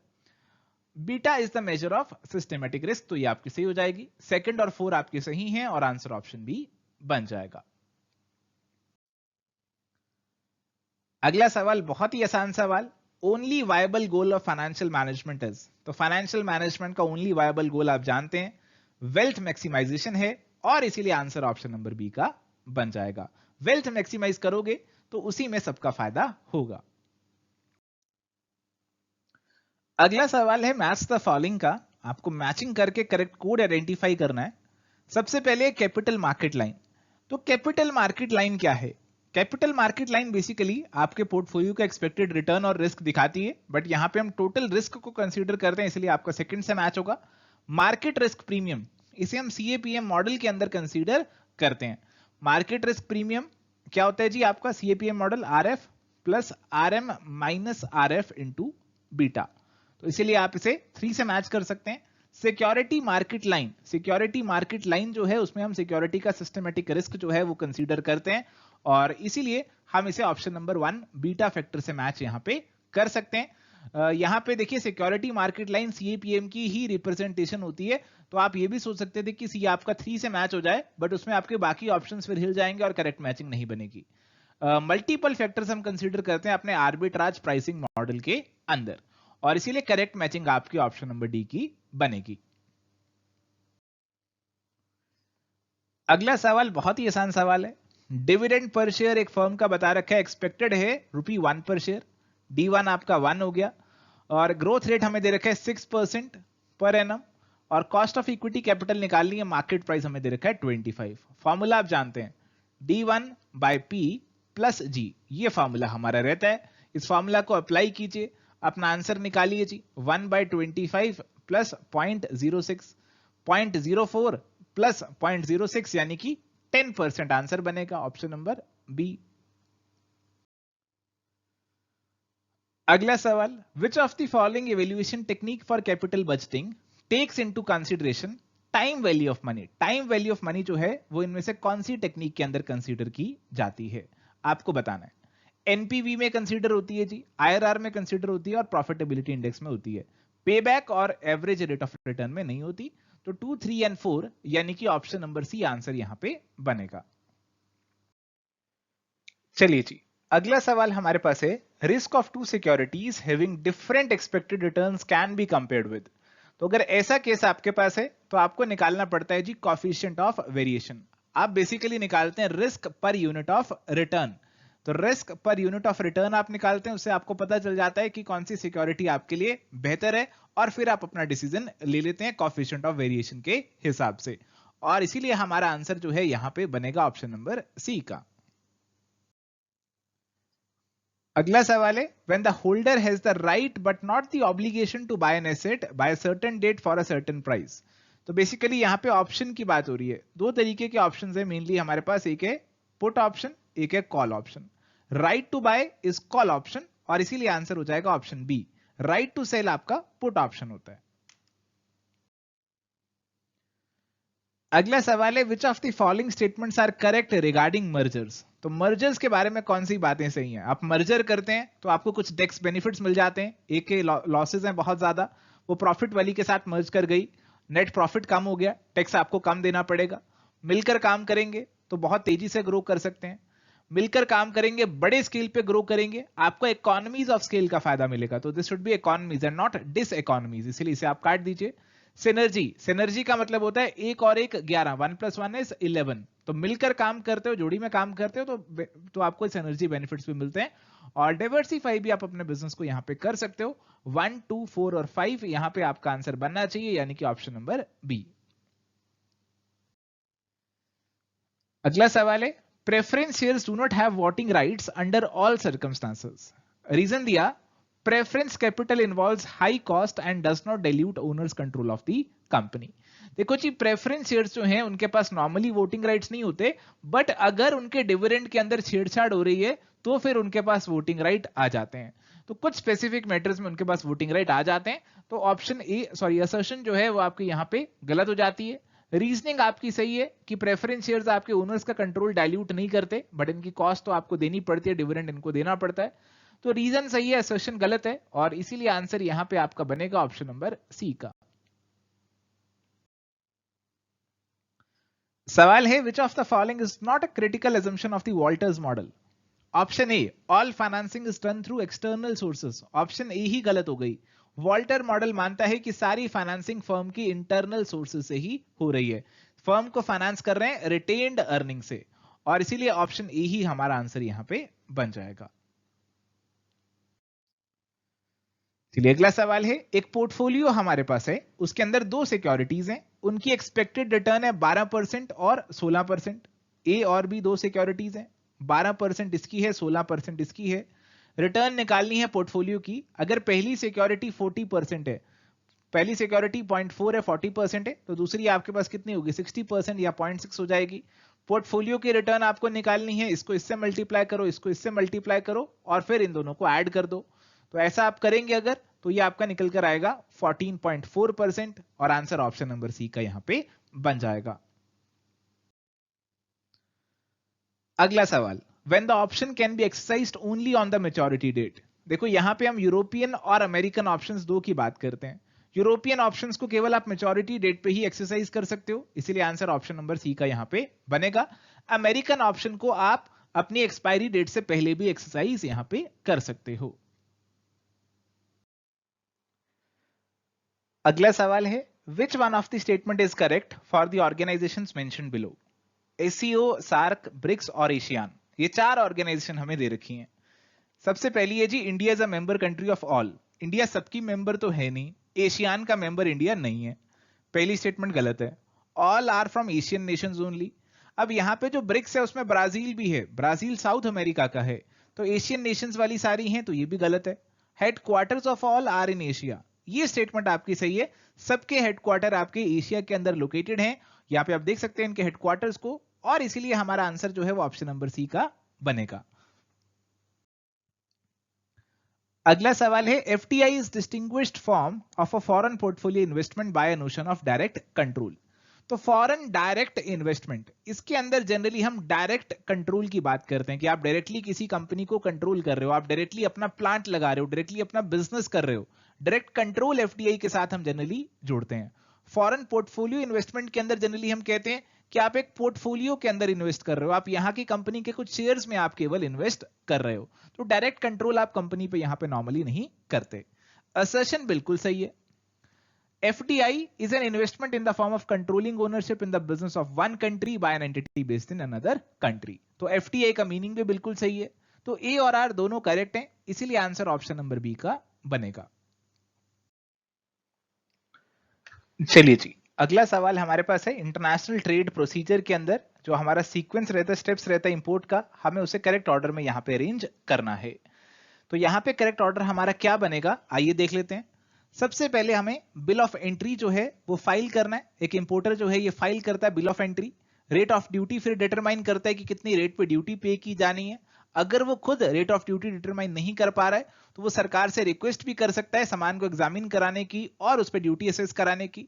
Beta is the measure of systematic risk, तो ये आपकी सही हो जाएगी। सेकंड और 4 आपके सही हैं और आंसर ऑप्शन बी बन जाएगा। अगला सवाल बहुत ही आसान सवाल, only viable goal of financial management is. तो फाइनेंशियल मैनेजमेंट का ओनली वायबल गोल आप जानते हैं वेल्थ मैक्सिमाइजेशन है और इसीलिए आंसर ऑप्शन नंबर बी का बन जाएगा। वेल्थ मैक्सिमाइज करोगे तो उसी में सबका फायदा होगा। अगला सवाल है मैच द फॉलोइंग का, आपको मैचिंग करके करेक्ट कोड आइडेंटिफाई करना है। सबसे पहले कैपिटल मार्केट लाइन। तो कैपिटल मार्केट लाइन क्या है? कैपिटल मार्केट लाइन बेसिकली आपके पोर्टफोलियो का एक्सपेक्टेड रिटर्न और रिस्क दिखाती है, बट यहां पे हम टोटल रिस्क को कंसीडर करते हैं, इसलिए आपका सेकंड से मैच होगा। मार्केट रिस्क प्रीमियम, इसे हम सीएपीएम मॉडल के अंदर कंसीडर करते हैं। मार्केट रिस्क प्रीमियम क्या होता है जी? आपका CAPM model RF plus RM minus RF into beta, तो इसीलिए आप इसे 3 से मैच कर सकते हैं। Security market line, security market line जो है उसमें हम सिक्योरिटी का सिस्टमेटिक रिस्क जो है वो कंसीडर करते हैं, और इसीलिए हम इसे ऑप्शन नंबर 1 बीटा फैक्टर से मैच यहां पे कर सकते हैं। यहां पे देखिए सिक्योरिटी मार्केट लाइन सीएपीएम की ही रिप्रेजेंटेशन होती है, तो आप ये भी सोच सकते थे कि सी आपका 3 से मैच हो जाए, बट उसमें आपके बाकी ऑप्शंस फिर हिल जाएंगे और करेक्ट मैचिंग नहीं बनेगी। मल्टीपल फैक्टर्स हम कंसीडर करते हैं अपने आर्बिट्राज प्राइसिंग मॉडल के अंदर, और इसीलिए करेक्ट मैचिंग आपकी ऑप्शन नंबर डी की बनेगी। अगला सवाल बहुत ही आसान सवाल है। डिविडेंड पर शेयर एक फर्म का बता रखा है, एक्सपेक्टेड है ₹1 पर शेयर, D1 आपका 1 हो गया, और ग्रोथ रेट हमें दे रखा है 6% पर एनम, और कॉस्ट ऑफ इक्विटी कैपिटल निकालनी है, मार्केट प्राइस हमें दे रखा है 25। फॉर्मूला आप जानते हैं, D1/P प्लस G, ये फॉर्मूला हमारा रहता है। इस फॉर्मूला को अप्लाई कीजिए, अपना आंसर निकालिए जी। 1/25 प्लस 0.06, 0.04 प्लस 0.06 यानी कि 10% आंसर बनेगा, ऑप्शन नंबर बी। अगला सवाल, which of the following evaluation technique for capital budgeting takes into consideration time value of money? Time value of money जो है वो इनमें से कौन सी टेक्निक के अंदर कंसीडर की जाती है, आपको बताना है। एनपीवी में कंसीडर होती है जी, आईआरआर में कंसीडर होती है, और प्रॉफिटेबिलिटी इंडेक्स में होती है। पेबैक और एवरेज रेट ऑफ रिटर्न में नहीं होती। तो 2, 3 एंड 4 यानी कि ऑप्शन नंबर सी आंसर यहां पे बनेगा। चलिए जी, अगला सवाल हमारे पास है, risk of 2 securities having different expected returns can be compared with. तो अगर ऐसा केस आपके पास है तो आपको निकालना पड़ता है जी कोएफिशिएंट ऑफ वेरिएशन। आप बेसिकली निकालते हैं risk per unit of return. तो risk per unit of return आप निकालते हैं, उससे आपको पता चल जाता है कि कौन सी सिक्योरिटी आपके लिए बेहतर है, और फिर आप अपना डिसीजन ले लेते हैं कोएफिशिएंट ऑफ वेरिएशन के हिसाब से, और इसीलिए हमारा आंसर जो है यहां पे बनेगा ऑप्शन नंबर सी का। अगला सवाल है, when the holder has the right but not the obligation to buy an asset by a certain date for a certain price। तो बेसिकली यहां पे ऑप्शन की बात हो रही है। 2 तरीके के ऑप्शंस है मेनली हमारे पास, एक है पुट ऑप्शन, एक है call option. Right to buy is call option, और इसीलिए आंसर हो जाएगा option B. Right to sell आपका पुट ऑप्शन होता है। अगला सवाल है, which of the following statements are correct regarding mergers? तो मर्जर्स के बारे में कौन सी बातें सही हैं? आप मर्जर करते हैं तो आपको कुछ टैक्स बेनिफिट्स मिल जाते हैं, एक के लॉसेज हैं बहुत ज्यादा, वो प्रॉफिट वाली के साथ मर्ज कर गई, नेट प्रॉफिट कम हो गया, टैक्स आपको कम देना पड़ेगा। मिलकर काम करेंगे तो बहुत तेजी से ग्रो कर सकते हैं। मिलकर काम करेंगे, बड़े स्केल पे ग्रो करेंगे, आपको इकोनॉमीज ऑफ स्केल का फायदा मिलेगा। तो this should be economies and not diseconomies, इसलिए इसे आप काट दीजिए। सिनर्जी, सिनर्जी का मतलब होता है 1 और 1 11, 1 + 1 इज 11। तो मिलकर काम करते हो, जोड़ी में काम करते हो तो आपको सिनर्जी बेनिफिट्स भी मिलते हैं। और डाइवर्सिफाई भी आप अपने बिजनेस को यहां पे कर सकते हो। 1, 2, 4 और 5 यहां पे आपका आंसर बनना चाहिए, यानी कि ऑप्शन नंबर बी। अगला सवाल है, preference shares do not have voting rights under all circumstances. Reason दिया, preference capital involves high cost and does not dilute owner's control of the company. देखो जी, प्रेफरेंस शेयर्स जो हैं उनके पास नॉर्मली वोटिंग राइट्स नहीं होते, बट अगर उनके डिविडेंड के अंदर छेड़छाड़ हो रही है तो फिर उनके पास वोटिंग राइट आ जाते हैं। तो कुछ स्पेसिफिक मैटर्स में उनके पास वोटिंग राइट आ जाते हैं। तो ऑप्शन ए असर्शन जो है वो आपकी यहां पे गलत हो जाती है। रीजनिंग आपकी सही है कि प्रेफरेंस शेयर्स आपके ओनर्स का कंट्रोल डाइल्यूट नहीं करते, बट इनकी कॉस्ट तो आपको देनी पड़ती है, डिविडेंड इनको देना पड़ता है। तो रीजन सही है, असर्शन गलत है, और इसीलिए आंसर यहां पे आपका बनेगा ऑप्शन नंबर सी का। सवाल है, which of the following is not a critical assumption of the Walter's model? Option A, all financing is done through external sources. Option A ही गलत हो गई। वॉल्टर मॉडल मानता है कि सारी फाइनेंसिंग फर्म की इंटरनल सोर्सेस से ही हो रही है, फर्म को फाइनेंस कर रहे हैं रिटेन्ड अर्निंग से, और इसीलिए ऑप्शन ए ही हमारा आंसर यहां पे बन जाएगा। चलिए अगला सवाल है, एक पोर्टफोलियो हमारे पास है, उसके अंदर 2 सिक्योरिटीज हैं, उनकी एक्सपेक्टेड रिटर्न है 12% और 16%। ए और बी 2 सिक्योरिटीज हैं, 12% इसकी है, 16% इसकी है। रिटर्न निकालनी है पोर्टफोलियो की। अगर पहली सिक्योरिटी 40% है, पहली सिक्योरिटी 0.4 है, 40% है, तो दूसरी आपके पास कितनी होगी, 60% या 0.6 हो जाएगी। पोर्टफोलियो की रिटर्न आपको निकालनी है, इसको इससे मल्टीप्लाई करो, इसको इससे मल्टीप्लाई करो और फिर इन दोनों को ऐड कर दो। तो ऐसा आप करेंगे अगर, तो ये आपका निकल कर आएगा 14.4% और आंसर ऑप्शन नंबर सी का यहां पे बन जाएगा। अगला सवाल, when the option can be exercised only on the maturity date. देखो यहां पे हम यूरोपियन और अमेरिकन ऑप्शंस दो की बात करते हैं। यूरोपियन ऑप्शंस को केवल आप मैच्योरिटी डेट पे ही एक्सरसाइज कर सकते हो, इसीलिए आंसर ऑप्शन नंबर सी का यहां पे बनेगा। अमेरिकन ऑप्शन को आप अपनी एक्सपायरी डेट से पहले भी एक्सरसाइज यहां पे कर सकते हो। अगला सवाल है, which one of the statement is correct for the organisations mentioned below. SCO, SAARC, BRICS और एशियान, ये चार ऑर्गेनाइजेशन हमें दे रखी हैं। सबसे पहली है जी, India is a member country of all. India सबकी मेंबर तो है नहीं, एशियान का मेंबर इंडिया नहीं है, पहली स्टेटमेंट गलत है। All are from Asian nations only. अब यहां पे जो ब्रिक्स है उसमें ब्राजील भी है, ब्राजील साउथ अमेरिका का है, तो एशियन नेशंस वाली सारी हैं, तो ये भी गलत है। Headquarters of all are in Asia, ये स्टेटमेंट आपकी सही है, सबके हेडक्वार्टर आपके एशिया के अंदर लोकेटेड हैं। यहाँ पे आप देख सकते हैं इनके हेडक्वार्टर्स को, और इसीलिए हमारा आंसर जो है वो ऑप्शन नंबर सी का बनेगा। अगला सवाल है, FTI is distinguished form of a foreign portfolio investment by a notion of direct control. तो फॉरेन डायरेक्ट इन्वेस्टमेंट, इसके अंदर जनरली हम डायरेक्ट कंट्रोल की बात करते हैं कि आप डायरेक्टली किसी कंपनी को कंट्रोल कर रहे हो, आप डायरेक्टली अपना प्लांट लगा रहे हो, डायरेक्टली अपना बिजनेस कर रहे हो। डायरेक्ट कंट्रोल एफडीआई के साथ हम जनरली जोड़ते हैं। फॉरेन पोर्टफोलियो इन्वेस्टमेंट के अंदर जनरली हम कहते हैं कि आप एक पोर्टफोलियो के अंदर इन्वेस्ट कर रहे हो, आप यहां की कंपनी के कुछ शेयर्स में आप केवल इन्वेस्ट कर रहे हो। तो डायरेक्ट कंट्रोल आप कंपनी पे यहां पे नॉर्मली नहीं करते। असर्शन बिल्कुल सही है। FDI is an investment in the form of controlling ownership in the business of one country by an entity based in another country. तो FDI का मीनिंग भी बिल्कुल सही है। तो A और R दोनों करेक्ट हैं, इसीलिए आंसर ऑप्शन नंबर बी का बनेगा। चलिए जी, अगला सवाल हमारे पास है, इंटरनेशनल ट्रेड प्रोसीजर के अंदर जो हमारा सीक्वेंस रहता है, स्टेप्स रहता है इंपोर्ट का, हमें उसे करेक्ट ऑर्डर में यहाँ पे अरेंज करना है। तो यहाँ पे करेक्ट ऑर्डर हमारा क्या बनेगा, आइए देख लेते हैं। सबसे पहले हमें बिल ऑफ एंट्री जो है वो फाइल करना है। एक इंपोर्टर जो है ये फाइल करता है bill of entry. Rate of duty फिर डिटरमाइन करता है कि कितनी रेट पे ड्यूटी पे की जानी है। अगर वो खुद रेट ऑफ ड्यूटी डिटरमाइन नहीं कर पा रहा है तो वो सरकार से रिक्वेस्ट भी कर सकता है सामान को एग्जामिन कराने की और उस पर ड्यूटी असेस कराने की।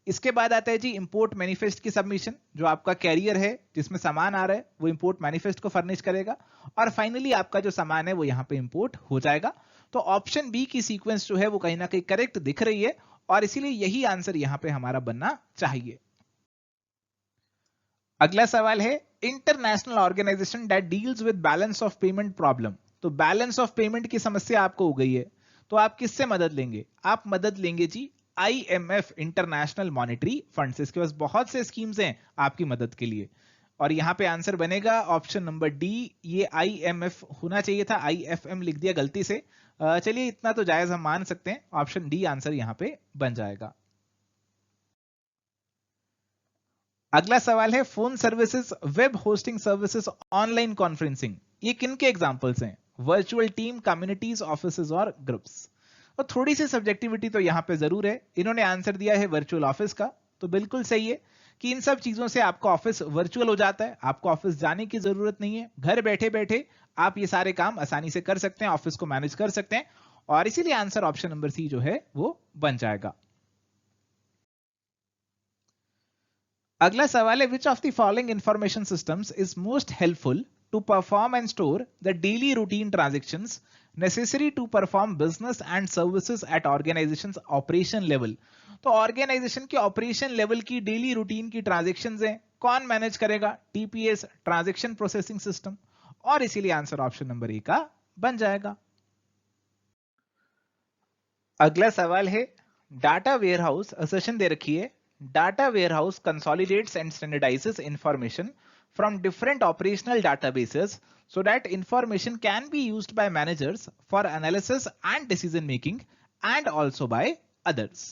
इसके बाद आता है जी इंपोर्ट मैनिफेस्ट की सबमिशन, जो आपका कैरियर है जिसमें सामान आ रहा है वो इंपोर्ट मैनिफेस्ट को फर्निश करेगा और फाइनली आपका जो सामान है वो यहाँ पे इंपोर्ट हो जाएगा। तो ऑप्शन बी की सीक्वेंस जो है वो कहीं ना कहीं करेक्ट दिख रही है और इसीलिए यही आंसर यहाँ पे हमारा बनना चाहिए। अगला सवाल है, international organisation that deals with balance of payment problem. तो बैलेंस ऑफ पेमेंट की समस्या आपको हो गई है, तो आप किससे मदद लेंगे, आप मदद लेंगे जी IMF, इंटरनेशनल मॉनेटरी फंड से। इसके पास बहुत से स्कीम्स हैं आपकी मदद के लिए और यहां पे आंसर बनेगा ऑप्शन नंबर डी। ये IMF होना चाहिए था, IFM लिख दिया गलती से। चलिए इतना तो जायज हम मान सकते हैं, ऑप्शन डी आंसर यहां पे बन जाएगा। अगला सवाल है, phone services, web hosting services, online conferencing, ये किन के एग्जांपल्स हैं, वर्चुअल टीम, कम्युनिटीज, ऑफिसेज और ग्रुप्स। तो थोड़ी सी सब्जेक्टिविटी तो यहां पे जरूर है। इन्होंने आंसर दिया है वर्चुअल ऑफिस का, तो बिल्कुल सही है कि इन सब चीजों से आपका ऑफिस वर्चुअल हो जाता है, आपको ऑफिस जाने की जरूरत नहीं है, घर बैठे बैठे आप ये सारे काम आसानी से कर सकते हैं, ऑफिस को मैनेज कर सकते हैं और इसीलिए आंसर ऑप्शन नंबर सी जो है वो बन जाएगा। अगला सवाल है, which of the following information systems is most helpful to perform and store the daily routine transactions necessary to perform business and services at organisations operation level. तो ऑर्गेनाइजेशन के ऑपरेशन लेवल की डेली रूटीन की transactions हैं, कौन manage करेगा, TPS, transaction processing system, और इसीलिए answer option number ए का बन जाएगा। अगला सवाल है, डाटा वेयरहाउस असर्शन दे रखी है, data warehouse consolidates and standardizes information from different operational databases so that information can be used by managers for analysis and decision making and also by others।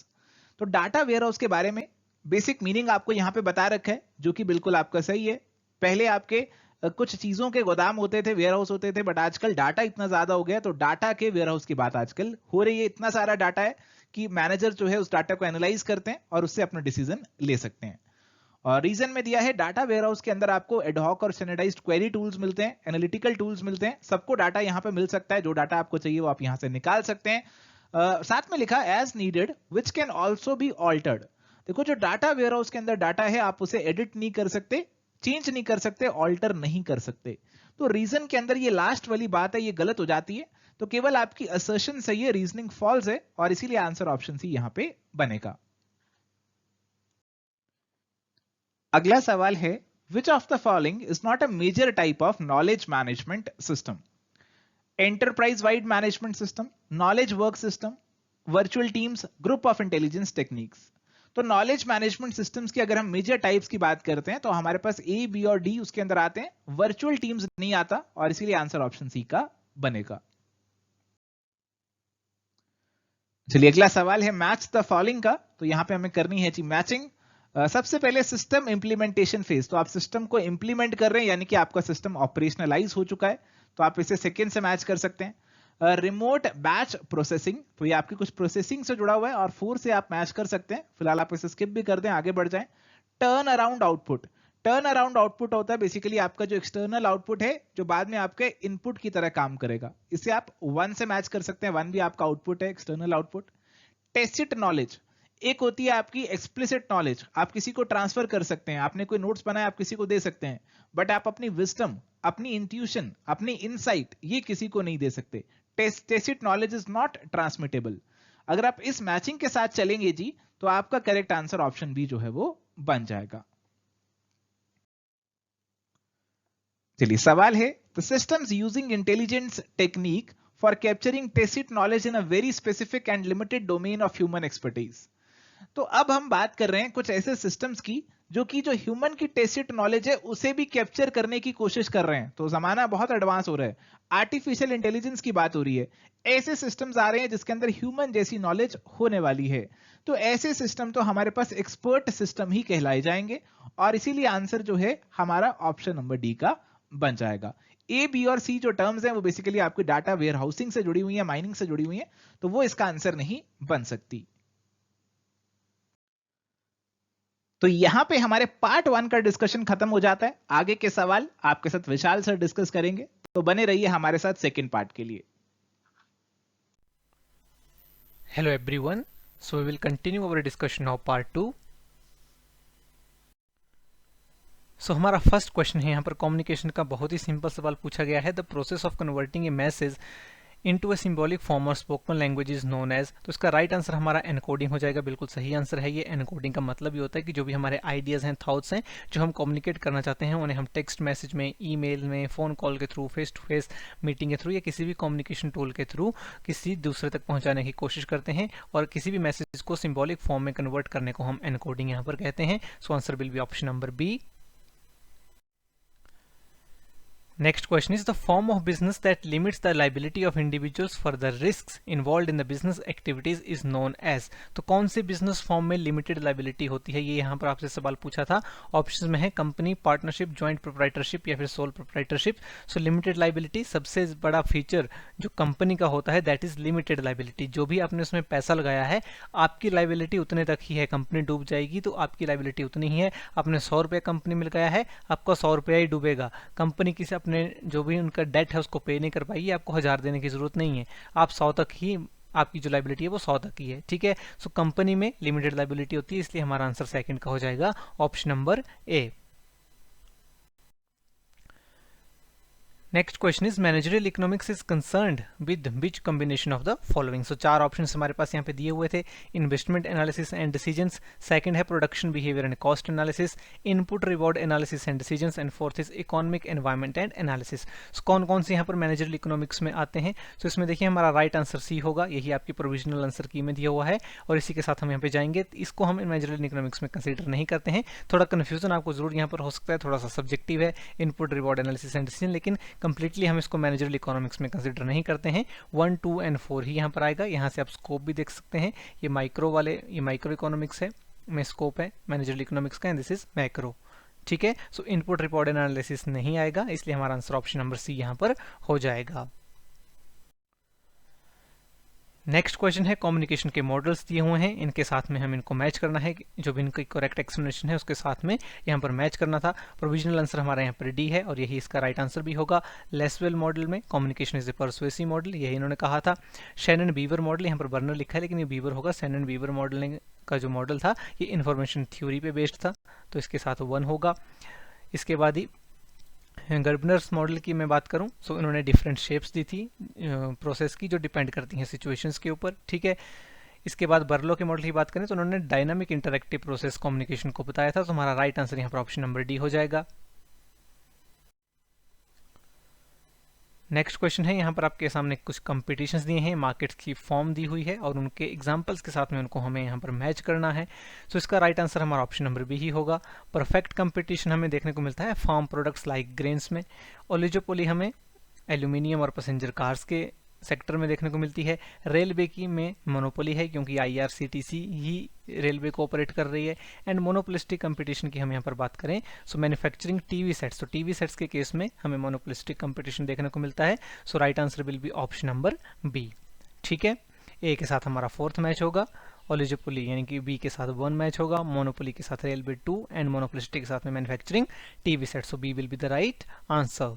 तो डाटा वेयरहाउस के बारे में basic meaning आपको यहां पे बता रखा है जो कि बिल्कुल आपका सही है। पहले आपके कुछ चीजों के गोदाम होते थे, वेयर हाउस होते थे, बट आजकल डाटा इतना ज्यादा हो गया तो डाटा के वेयर हाउस की बात आजकल हो रही है। इतना सारा डाटा है कि मैनेजर जो है उस डाटा को एनालाइज करते हैं और उससे अपना डिसीजन ले सकते हैं। और रीजन में दिया है डाटा वेयरहाउस के अंदर आपको एडहॉक और स्टैंडर्डाइज्ड क्वेरी टूल्स मिलते हैं, एनालिटिकल टूल्स मिलते हैं, सबको डाटा यहाँ पे मिल सकता है, जो डाटा आपको चाहिए वो आप यहाँ से निकाल सकते हैं। साथ में लिखा as needed which can also be altered. देखो जो डाटा वेयरहाउस के अंदर डाटा है आप उसे एडिट नहीं कर सकते, चेंज नहीं कर सकते, ऑल्टर नहीं कर सकते। तो रीजन के अंदर ये लास्ट वाली बात है, ये गलत हो जाती है, तो केवल आपकी असर्शन सही है, रीजनिंग फॉल्स है, और इसीलिए आंसर ऑप्शन सी यहां पे बनेगा। अगला सवाल है which of the following is not a major type of knowledge management system? Enterprise wide management system, knowledge work system, virtual teams, group of intelligence techniques. तो नॉलेज मैनेजमेंट सिस्टम्स की अगर हम मेजर टाइप्स की बात करते हैं तो हमारे पास ए, बी और डी उसके अंदर आते हैं, वर्चुअल टीम्स नहीं आता, और इसीलिए आंसर ऑप्शन सी का बनेगा। चलिए अगला सवाल है मैच द फॉलोइंग का। तो यहां पे हमें करनी है जी मैचिंग। सबसे पहले सिस्टम इंप्लीमेंटेशन फेज, तो आप सिस्टम को इंप्लीमेंट कर रहे हैं यानी कि आपका सिस्टम ऑपरेशनलाइज हो चुका है, तो आप इसे सेकेंड से मैच कर सकते हैं। रिमोट बैच प्रोसेसिंग, तो ये आपकी कुछ प्रोसेसिंग से जुड़ा हुआ है और 4 से आप मैच कर सकते हैं, फिलहाल आप इसे स्किप भी कर दें, आगे बढ़ जाएं। Turn around output, turn around output होता है बेसिकली आपका जो एक्सटर्नल आउटपुट है जो बाद में आपके इनपुट की तरह काम करेगा, इसे आप 1 से मैच कर सकते हैं, 1 भी आपका आउटपुट है, एक्सटर्नल आउटपुट। टेसिट नॉलेज, एक होती है आपकी एक्सप्लिसिट नॉलेज, आप किसी को ट्रांसफर कर सकते हैं, आपने कोई नोट्स बनाया आप किसी को दे सकते हैं, बट आप अपनी विजडम, अपनी इंट्यूशन, अपनी इनसाइट ये किसी को नहीं दे सकते। Tacit knowledge is not transmittable. अगर आप इस मैचिंग के साथ चलेंगे जी तो आपका करेक्ट आंसर ऑप्शन बी जो है वो बन जाएगा। चलिए सवाल है the systems using intelligence technique for capturing tacit knowledge in a very specific and limited domain of human expertise. तो अब हम बात कर रहे हैं कुछ ऐसे सिस्टम्स की जो ह्यूमन की टेसिट नॉलेज है उसे भी कैप्चर करने की कोशिश कर रहे हैं। तो जमाना बहुत एडवांस हो रहा है, आर्टिफिशियल इंटेलिजेंस की बात हो रही है, ऐसे सिस्टम्स आ रहे हैं जिसके अंदर ह्यूमन जैसी नॉलेज होने वाली है। तो ऐसे सिस्टम तो हमारे पास एक्सपर्ट सिस्टम ही कहलाए जाएंगे, और इसीलिए आंसर जो है हमारा ऑप्शन नंबर डी का बन जाएगा। ए, बी और सी जो टर्म्स हैं वो बेसिकली आपकी डाटा वेयर हाउसिंग से जुड़ी हुई है, माइनिंग से जुड़ी हुई है, तो वो इसका आंसर नहीं बन सकती। तो यहां पे हमारे पार्ट 1 का डिस्कशन खत्म हो जाता है, आगे के सवाल आपके साथ विशाल सर डिस्कस करेंगे, तो बने रहिए हमारे साथ सेकंड पार्ट के लिए। Hello everyone, so we will continue our discussion of part 2। So हमारा फर्स्ट क्वेश्चन है, यहाँ पर कम्युनिकेशन का बहुत ही सिंपल सवाल पूछा गया है। The process of converting a message into a symbolic form और spoken language is known as. तो इसका राइट आंसर हमारा एनकोडिंग हो जाएगा, बिल्कुल सही आंसर है ये। एनकोडिंग का मतलब ये होता है कि जो भी हमारे आइडियाज़ हैं, थॉट्स हैं, जो हम कम्युनिकेट करना चाहते हैं उन्हें हम टेक्स्ट मैसेज में, ईमेल में, फ़ोन कॉल के through, face to face meeting के थ्रू या किसी भी कम्युनिकेशन टूल के थ्रू किसी दूसरे तक पहुंचाने की कोशिश करते हैं, और किसी भी मैसेज को सिंबॉलिक फॉर्म में कन्वर्ट करने को हम एनकोडिंग यहाँ पर कहते हैं। So answer will be option number B. Next question is the form of business that limits the liability of individuals for the risks involved in the business activities is known as। तो कौन से business form में limited liability होती है, ये यहाँ पर आपसे सवाल पूछा था। ऑप्शन में है कंपनी, पार्टनरशिप, जॉइंट प्रोप्राइटरशिप या फिर सोल प्रोप्राइटरशिप। सो लिमिटेड लाइबिलिटी, सबसे बड़ा फीचर जो कंपनी का होता है दैट इज लिमिटेड लाइबिलिटी। जो भी आपने उसमें पैसा लगाया है आपकी लाइबिलिटी उतने तक ही है, कंपनी डूब जाएगी तो आपकी लाइबिलिटी उतनी ही है। आपने 100 रुपये कंपनी में लगाया है, आपका 100 रुपया ही डूबेगा। कंपनी किसी अपने जो भी उनका डेट है उसको पे नहीं कर पाएगी, आपको 1000 देने की जरूरत नहीं है, आप 100 तक ही, आपकी जो लाइबिलिटी है वो 100 तक ही है, ठीक है। सो कंपनी में लिमिटेड लाइबिलिटी होती है, इसलिए हमारा आंसर सेकंड का हो जाएगा, option number A. Next question is managerial economics is concerned with which combination of the following. So 4 options हमारे पास यहाँ पे दिए हुए थे। Investment analysis and decisions, second है production behaviour and cost analysis, input reward analysis and decisions, and fourth is economic environment and analysis. कौन कौन से यहाँ पर मैनेजरियल इकोनॉमिक्स में आते हैं? सो इसमें देखिए हमारा राइट आंसर सी होगा, यही आपकी प्रोविजनल आंसर की में दिया हुआ है, और इसी के साथ हम यहाँ पे जाएंगे। इसको हम मैनेजरियल इकोनॉमिक्स में कंसिडर नहीं करते हैं। थोड़ा कन्फ्यूजन आपको जरूर यहाँ पर हो सकता है, थोड़ा सा सब्जेक्टिव है input reward analysis and decision, लेकिन कंप्लीटली हम इसको मैनेजरियल इकोनॉमिक्स में कंसिडर नहीं करते हैं। 1, 2 एंड 4 ही यहाँ पर आएगा। यहाँ से आप स्कोप भी देख सकते हैं, ये माइक्रो इकोनॉमिक्स है, में स्कोप है मैनेजरियल इकोनॉमिक्स का, एंड दिस इज मैक्रो, ठीक है, सो इनपुट रिपोर्ट एनालिसिस नहीं आएगा, इसलिए हमारा आंसर ऑप्शन नंबर सी यहाँ पर हो जाएगा। नेक्स्ट क्वेश्चन है कम्युनिकेशन के मॉडल्स दिए हुए हैं, इनके साथ में हम इनको मैच करना है, जो भी इनकी करेक्ट एक्सप्लेनेशन है उसके साथ में यहाँ पर मैच करना था। प्रोविजनल आंसर हमारा यहाँ पर डी है और यही इसका राइट आंसर भी होगा। लेसवेल मॉडल में communication is a persuasive model, यही इन्होंने कहा था। शैनन बीवर मॉडल, यहाँ पर बर्नर लिखा है लेकिन ये बीवर होगा। शैनन बीवर मॉडल का जो मॉडल था ये इन्फॉर्मेशन थ्योरी पे बेस्ड था, तो इसके साथ 1 होगा। इसके बाद ही गर्बनर्स मॉडल की मैं बात करूं तो इन्होंने डिफरेंट शेप्स दी थी प्रोसेस की, जो डिपेंड करती हैं सिचुएशंस के ऊपर, ठीक है। इसके बाद बर्लो के मॉडल की बात करें तो उन्होंने डायनामिक इंटरैक्टिव प्रोसेस कम्युनिकेशन को बताया था, तो हमारा राइट आंसर यहाँ पर ऑप्शन नंबर डी हो जाएगा। नेक्स्ट क्वेश्चन है, यहाँ पर आपके सामने कुछ कंपटीशंस दिए हैं, मार्केट्स की फॉर्म दी हुई है और उनके एग्जांपल्स के साथ में उनको हमें यहाँ पर मैच करना है। सो इसका राइट आंसर हमारा ऑप्शन नंबर बी ही होगा। परफेक्ट कंपटीशन हमें देखने को मिलता है फार्म प्रोडक्ट्स लाइक ग्रेन्स में। ओलिगोपोली हमें एल्यूमिनियम और पैसेंजर कार्स के सेक्टर में देखने को मिलती है। रेलवे की में मोनोपोली है क्योंकि आईआरसीटीसी ही रेलवे को ऑपरेट कर रही है। एंड मोनोपोलिस्टिक कंपटीशन की हम यहाँ पर बात करें सो मैन्युफैक्चरिंग टीवी सेट्स, तो टीवी सेट्स के केस में हमें मोनोपोलिस्टिक कंपटीशन देखने को मिलता है। So right answer will be option number B, ठीक है। ए के साथ हमारा 4th मैच होगा, ओलिगोपोली यानी कि बी के साथ 1 मैच होगा, मोनोपोली के साथ रेलवे 2 एंड मोनोपोलिस्टिक के साथ में manufacturing TV sets, so B will be the right answer.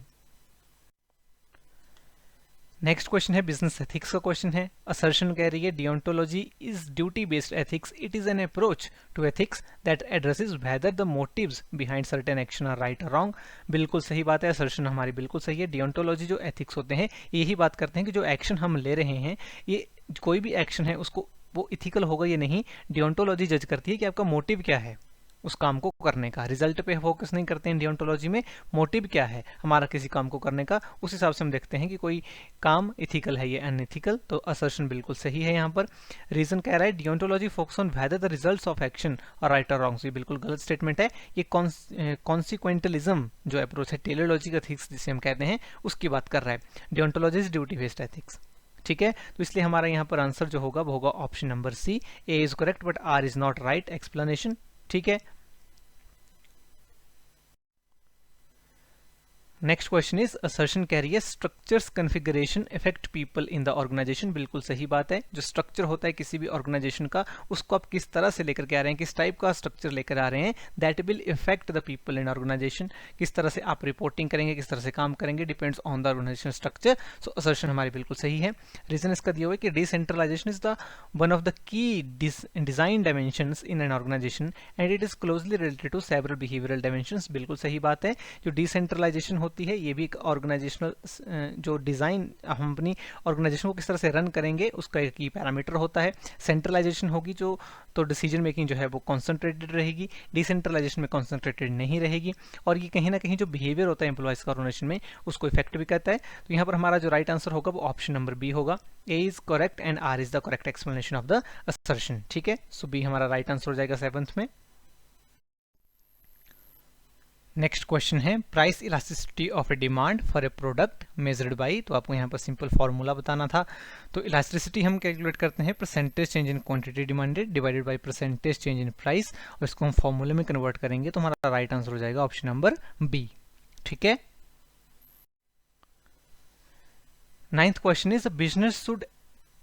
Next question है बिजनेस एथिक्स का क्वेश्चन है। असर्शन कह रही है deontology is duty based ethics, it is an approach to ethics that addresses whether the motives behind certain action are right और wrong. बिल्कुल सही बात है, असर्शन हमारी बिल्कुल सही है। डियोंटोलॉजी जो एथिक्स होते हैं यही बात करते हैं कि जो एक्शन हम ले रहे हैं, ये कोई भी एक्शन है उसको वो इथिकल होगा या नहीं, डियोंटोलॉजी जज करती है कि आपका मोटिव क्या है उस काम को करने का। रिजल्ट पे फोकस नहीं करते हैं डियोंटोलॉजी में, मोटिव क्या है हमारा किसी काम को करने का, उस हिसाब से हम देखते हैं कि कोई काम इथिकल है या अनइथिकल। तो असर्शन बिल्कुल सही है यहाँ पर। रीजन कह रहा है deontology focus on whether the results of action और राइट और रॉन्ग, ये बिल्कुल गलत स्टेटमेंट है। ये कॉन्सिक्वेंटलिज्म जो अप्रोच है टेलीलॉजी का एथिक्स जिसे हम कहते हैं उसकी बात कर रहा है। Deontology is duty based ethics, ठीक है। तो इसलिए हमारा यहाँ पर आंसर जो होगा वो होगा option number C. A is correct but R is not right explanation, ठीक है। नेक्स्ट क्वेश्चन इज असर्शन कह रही है structures configuration effect people in the organisation. बिल्कुल सही बात है, जो स्ट्रक्चर होता है किसी भी ऑर्गेनाइजेशन का उसको आप किस तरह से लेकर के आ रहे हैं, किस टाइप का स्ट्रक्चर लेकर आ रहे हैं, that will effect the people in organisation. किस तरह से आप रिपोर्टिंग करेंगे, किस तरह से काम करेंगे, depends on the organisation structure. So assertion हमारी बिल्कुल सही है। रीजन इसका दिया हुआ है कि decentralisation is the one of the key design dimensions in an organisation and it is closely related to several behavioural dimensions. बिल्कुल सही बात है, जो डिसेंट्रलाइजेशन होती है ये भी एक ऑर्गेनाइजेशनल जो डिजाइन हम अपनी ऑर्गेनाइजेशन को किस तरह से रन करेंगे उसका एक ही पैरामीटर होता है। सेंट्रलाइजेशन होगी जो तो डिसीजन मेकिंग जो है वो कॉन्सेंट्रेटेड रहेगी, डिसेंट्रलाइजेशन में कॉन्सेंट्रेटेड नहीं रहेगी। और ये कहीं ना कहीं जो बिहेवियर होता है एम्प्लॉयज का ऑर्गेनाइजेशन में उसको इफेक्ट भी करता है। तो यहाँ पर हमारा जो राइट आंसर होगा वो ऑप्शन नंबर बी होगा। A is correct and R is the correct explanation of the assertion, ठीक है। सो बी हमारा राइट आंसर हो जाएगा 7th में। नेक्स्ट क्वेश्चन है price elasticity of a demand for a product measured by, तो आपको यहाँ पर सिंपल फार्मूला बताना था। तो इलास्टिसिटी हम कैलकुलेट करते हैं percentage change in quantity demanded divided by percentage change in price, और इसको हम फार्मूले में कन्वर्ट करेंगे तो हमारा राइट आंसर हो जाएगा ऑप्शन नंबर बी, ठीक है। 9th question is business should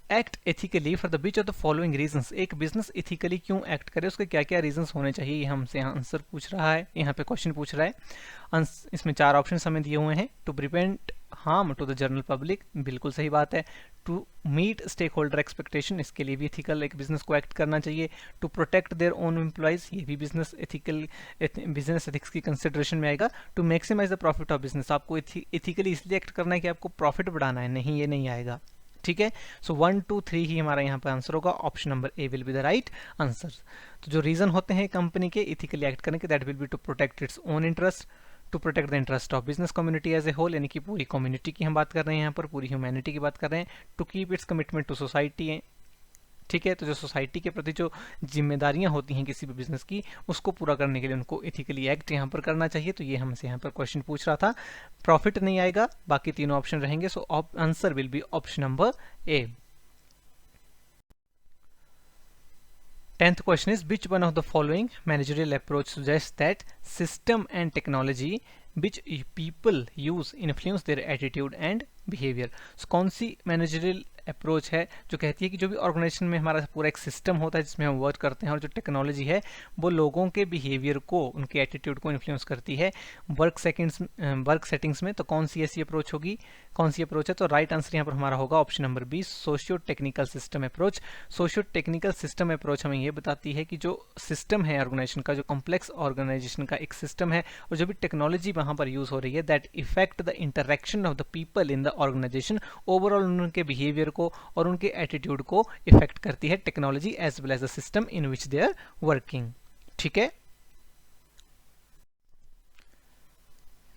act ethically for the beach of the following reasons. एक बिजनेस एथिकली क्यों एक्ट करे, उसके क्या क्या रीजंस होने चाहिए, ये हमसे आंसर पूछ रहा है, यहाँ पे क्वेश्चन पूछ रहा है। इसमें 4 ऑप्शन हमें दिए हुए हैं। To prevent harm to the general public, बिल्कुल सही बात है। To meet stakeholder expectation, इसके लिए भी एथिकल एक बिजनेस को एक्ट करना चाहिए। To protect their own employees, ये भी बिजनेस एथिक्स की कंसिडरेशन में आएगा। To maximise the profit of business, आपको एथिकली इसलिए एक्ट करना है कि आपको प्रॉफिट बढ़ाना है, नहीं ये नहीं आएगा, ठीक है। सो 1, 2, 3 ही हमारा यहाँ पर आंसर होगा। Option number A will be the right answer. तो जो रीजन होते हैं कंपनी के इथिकली एक्ट करने के, that will be to protect its own interest, to protect the interest of business community as a whole, यानी कि पूरी कम्युनिटी की हम बात कर रहे हैं यहाँ पर, पूरी ह्यूमैनिटी की बात कर रहे हैं। To keep its commitment to society, ठीक है। तो जो सोसाइटी के प्रति जो जिम्मेदारियां होती हैं किसी भी बिजनेस की उसको पूरा करने के लिए उनको एथिकली एक्ट यहाँ पर करना चाहिए। तो ये हमसे यहाँ पर क्वेश्चन पूछ रहा था। प्रॉफिट नहीं आएगा, बाकी तीनों ऑप्शन रहेंगे। सो answer will be option number A. 10th question is which one of the following managerial approach suggests that system and technology which people use influence their attitude and behavior? So कौन सी managerial approach है जो कहती है कि जो भी organisation में हमारा पूरा एक सिस्टम होता है जिसमें हम वर्क करते हैं और जो टेक्नोलॉजी है वो लोगों के बिहेवियर को, उनके एटीट्यूड को इन्फ्लुएंस करती है वर्क सेटिंग्स में, तो कौन सी ऐसी अप्रोच होगी, कौन सी अप्रोच है? तो राइट आंसर यहाँ पर हमारा होगा option number B, socio technical system approach. Socio technical system approach हमें ये बताती है कि जो सिस्टम है ऑर्गेनाइजेशन का, जो कॉम्प्लेक्स ऑर्गेनाइजेशन का एक सिस्टम है और जो भी टेक्नोलॉजी वहां पर यूज हो रही है, that effect the interaction of the people in the organisation, overall उनके बिहेवियर को और उनके एटीट्यूड को इफेक्ट करती है technology as well as the system in which they are working. ठीक है,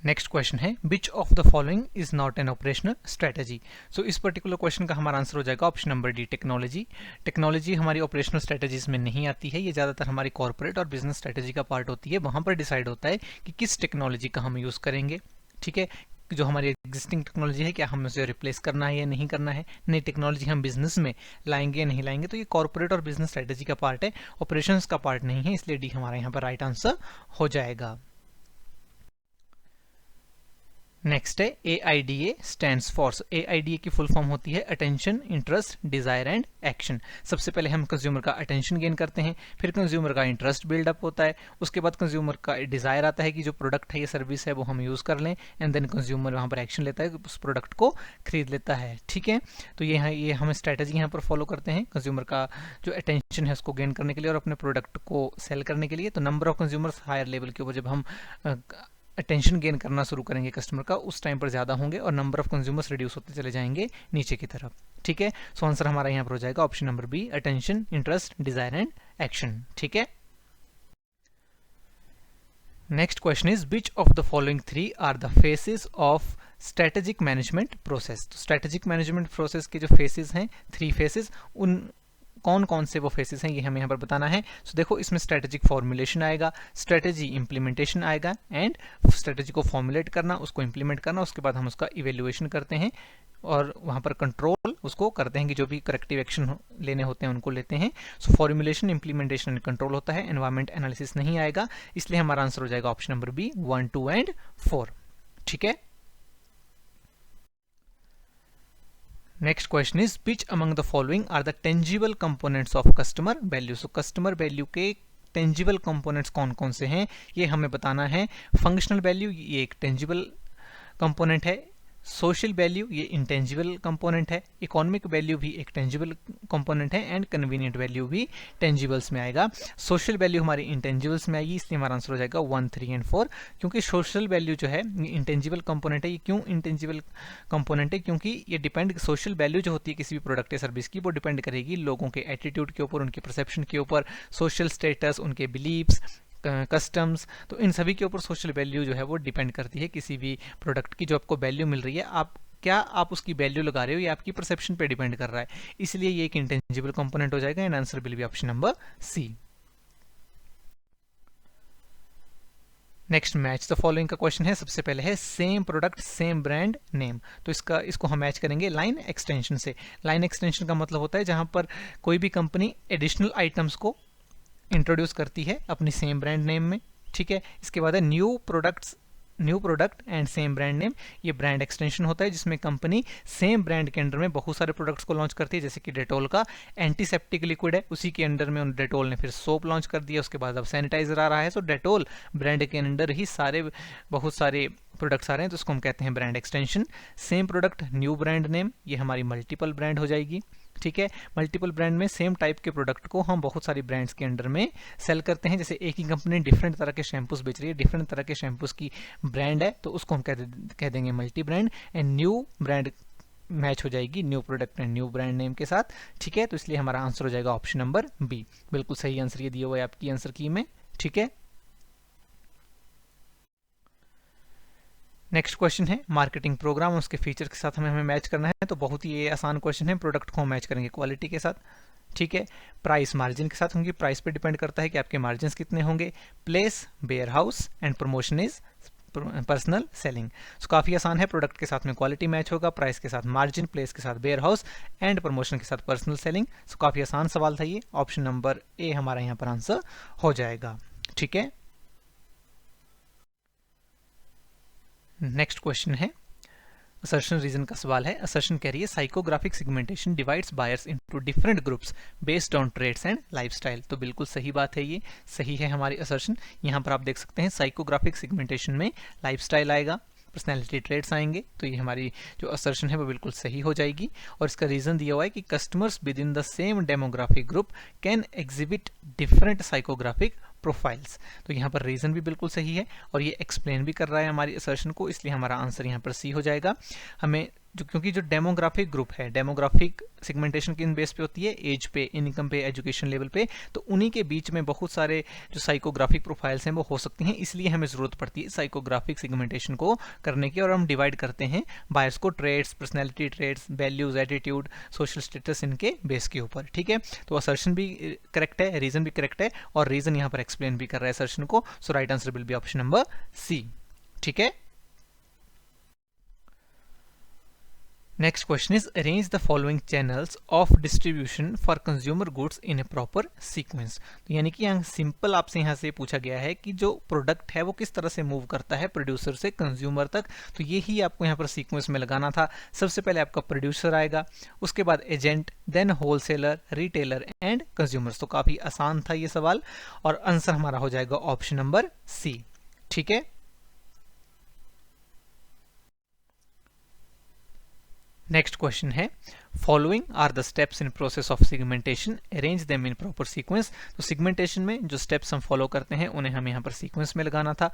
नेक्स्ट क्वेश्चन है which of the following is not an operational strategy. So इस पर्टिकुलर क्वेश्चन का हमारा आंसर हो जाएगा option number D, technology. Technology हमारी operational strategies में नहीं आती है, ये ज्यादातर हमारी कॉर्पोरेट और बिजनेस स्ट्रेटेजी का पार्ट होती है। वहां पर डिसाइड होता है कि किस टेक्नोलॉजी का हम यूज करेंगे। ठीक है, जो हमारी एग्जिस्टिंग टेक्नोलॉजी है क्या हमें उसे रिप्लेस करना है या नहीं करना है, नई टेक्नोलॉजी हम बिजनेस में लाएंगे या नहीं लाएंगे। तो ये कॉर्पोरेट और बिजनेस स्ट्रेटेजी का पार्ट है, ऑपरेशंस का पार्ट नहीं है, इसलिए डी हमारा यहाँ पर राइट आंसर हो जाएगा। नेक्स्ट है AIDA स्टैंड्स फॉर। AIDA की फुल फॉर्म होती है attention, interest, desire and action. सबसे पहले हम कंज्यूमर का अटेंशन गेन करते हैं, फिर कंज्यूमर का इंटरेस्ट बिल्डअप होता है, उसके बाद कंज्यूमर का डिजायर आता है कि जो प्रोडक्ट है या सर्विस है वो हम यूज कर लें, एंड देन कंज्यूमर वहां पर एक्शन लेता है, उस प्रोडक्ट को खरीद लेता है। ठीक है, तो ये हम स्ट्रेटेजी यहाँ पर फॉलो करते हैं कंज्यूमर का जो अटेंशन है उसको गेन करने के लिए और अपने प्रोडक्ट को सेल करने के लिए। तो number of consumers higher level के ऊपर जब हम अटेंशन गेन करना शुरू करेंगे कस्टमर का, उस टाइम पर ज्यादा होंगे और नंबर ऑफ कंज्यूमर्स रिड्यूस होते चले जाएंगे नीचे की तरफ। ठीक है, सो आंसर हमारा यहाँ पर हो जाएगा option number B, attention, interest, desire and action. ठीक है, next question is which of the following 3 are the phases of strategic management process. तो स्ट्रेटेजिक मैनेजमेंट प्रोसेस के जो फेसेस हैं, 3 फेसेस, उन कौन कौन से वो फेसेस हैं ये हमें यहाँ पर बताना है। सो देखो इसमें स्ट्रेटेजिक फॉर्मुलेशन आएगा, स्ट्रेटेजी इंप्लीमेंटेशन आएगा, एंड स्ट्रेटेजी को फॉर्मुलेट करना, उसको इंप्लीमेंट करना, उसके बाद हम उसका इवेल्युएशन करते हैं और वहां पर कंट्रोल उसको करते हैं कि जो भी करेक्टिव एक्शन लेने होते हैं उनको लेते हैं। सो फॉर्मुलेशन, इंप्लीमेंटेशन एंड कंट्रोल होता है, एनवायरमेंट एनालिसिस नहीं आएगा, इसलिए हमारा आंसर हो जाएगा ऑप्शन नंबर बी, 1, 2 एंड 4। ठीक है, next question is which among the following are the tangible components of customer value. So customer value के टेंजिबल कंपोनेंट्स कौन कौन से हैं ये हमें बताना है। फंक्शनल वैल्यू ये एक टेंजिबल कंपोनेंट है, सोशल वैल्यू ये इंटेंजिबल कंपोनेंट है, इकोनॉमिक वैल्यू भी एक टेंजिबल कंपोनेंट है, एंड कन्वीनियंट वैल्यू भी टेंजिबल्स में आएगा। सोशल वैल्यू हमारी इंटेंजिबल्स में आएगी, इसलिए हमारा आंसर हो जाएगा 1, 3 एंड 4। क्योंकि सोशल वैल्यू जो है ये इंटेंजिबल कंपोनेंट है। ये क्यों इंटेंजिबल कंपोनेंट है? क्योंकि ये डिपेंड, सोशल वैल्यू जो होती है किसी भी प्रोडक्ट या सर्विस की, वो डिपेंड करेगी लोगों के एटीट्यूड के ऊपर, उनके परसेप्शन के ऊपर, सोशल स्टेटस, उनके बिलीव्स, कस्टम्स, तो इन सभी के ऊपर सोशल वैल्यू जो है वो डिपेंड करती है। किसी भी प्रोडक्ट की जो आपको वैल्यू मिल रही है, आप उसकी वैल्यू लगा रहे हो, ये आपकी परसेप्शन पे डिपेंड कर रहा है, इसलिए ये एक इंटेंजिबल कंपोनेंट हो जाएगा, and answer will be option number C. Next match the following का क्वेश्चन है। सबसे पहले है same product same brand name. तो इसको हम मैच करेंगे लाइन एक्सटेंशन से। लाइन एक्सटेंशन का मतलब होता है जहां पर कोई भी कंपनी एडिशनल आइटम्स को इंट्रोड्यूस करती है अपनी सेम ब्रांड नेम में। ठीक है, इसके बाद है new product and same brand name. ये ब्रांड एक्सटेंशन होता है जिसमें कंपनी सेम ब्रांड के अंडर में बहुत सारे प्रोडक्ट्स को लॉन्च करती है। जैसे कि डेटोल का एंटीसेप्टिक लिक्विड है, उसी के अंडर में डेटोल ने फिर सोप लॉन्च कर दिया, उसके बाद अब सैनिटाइजर आ रहा है। सो डेटोल ब्रांड के अंडर ही बहुत सारे प्रोडक्ट्स आ रहे हैं, तो उसको हम कहते हैं brand extension. Same product new brand name, ये हमारी मल्टीपल ब्रांड हो जाएगी। ठीक है, मल्टीपल ब्रांड में सेम टाइप के प्रोडक्ट को हम बहुत सारी ब्रांड्स के अंडर में सेल करते हैं। जैसे एक ही कंपनी डिफरेंट तरह के शैम्पूस बेच रही है, डिफरेंट तरह के शैम्पूस की ब्रांड है, तो उसको हम कह देंगे multi brand. And new brand match हो जाएगी new product and new brand name के साथ। ठीक है, तो इसलिए हमारा आंसर हो जाएगा ऑप्शन नंबर बी। बिल्कुल सही आंसर ये दिया हुआ है आपकी आंसर की में। ठीक है, नेक्स्ट क्वेश्चन है मार्केटिंग प्रोग्राम, उसके फीचर के साथ हमें मैच करना है। तो बहुत ही ये आसान क्वेश्चन है। प्रोडक्ट को हम मैच करेंगे क्वालिटी के साथ। ठीक है, प्राइस मार्जिन के साथ होंगी, प्राइस पे डिपेंड करता है कि आपके मार्जिन कितने होंगे। Place warehouse and promotion is personal selling. So काफ़ी आसान है, प्रोडक्ट के साथ में क्वालिटी मैच होगा, प्राइस के साथ मार्जिन, प्लेस के साथ वेयर हाउस एंड प्रमोशन के साथ पर्सनल सेलिंग। सो काफ़ी आसान सवाल था ये, ऑप्शन नंबर ए हमारा यहाँ पर आंसर हो जाएगा। ठीक है, नेक्स्ट क्वेश्चन है असर्शन रीजन का सवाल है। असर्शन कह रही है psychographic segmentation divides buyers into different groups based on traits and lifestyle. तो बिल्कुल सही बात है, ये सही है हमारी असर्शन। यहाँ पर आप देख सकते हैं साइकोग्राफिक सेगमेंटेशन में लाइफस्टाइल आएगा, पर्सनैलिटी ट्रेड्स आएंगे, तो ये हमारी जो असर्शन है वो बिल्कुल सही हो जाएगी। और इसका रीजन दिया हुआ है कि customers with in the same demographic group can exhibit different psychographic profiles. तो यहाँ पर रीजन भी बिल्कुल सही है और ये एक्सप्लेन भी कर रहा है हमारी असर्शन को, इसलिए हमारा आंसर यहाँ पर सी हो जाएगा। हमें क्योंकि जो डेमोग्राफिक ग्रुप है, डेमोग्राफिक सेगमेंटेशन किन बेस पे होती है, एज पे, इनकम पे, एजुकेशन लेवल पे, तो उन्हीं के बीच में बहुत सारे जो साइकोग्राफिक प्रोफाइल्स हैं वो हो सकती हैं, इसलिए हमें जरूरत पड़ती है साइकोग्राफिक सेगमेंटेशन को करने की। और हम डिवाइड करते हैं बायर्स को traits, personality traits, values, attitude, social status इनके बेस के ऊपर। ठीक है, तो असर्शन भी करेक्ट है, रीजन भी करेक्ट है और रीजन यहाँ पर एक्सप्लेन भी कर रहा है असर्शन को। So right answer will be option number C. ठीक है, next question is arrange the following channels of distribution for consumer goods in a proper sequence. तो यानी कि यहाँ सिंपल आपसे यहाँ से पूछा गया है कि जो प्रोडक्ट है वो किस तरह से मूव करता है प्रोड्यूसर से कंज्यूमर तक, तो ये ही आपको यहाँ पर सीक्वेंस में लगाना था। सबसे पहले आपका प्रोड्यूसर आएगा, उसके बाद agent, then wholesaler, retailer and consumers. तो काफी आसान था ये सवाल और आंसर हमारा हो जाएगा ऑप्शन नंबर सी। ठीक है, नेक्स्ट क्वेश्चन है following are the steps in process of segmentation, arrange them in proper sequence. तो सेगमेंटेशन में जो स्टेप्स हम फॉलो करते हैं उन्हें हम यहाँ पर सीक्वेंस में लगाना था।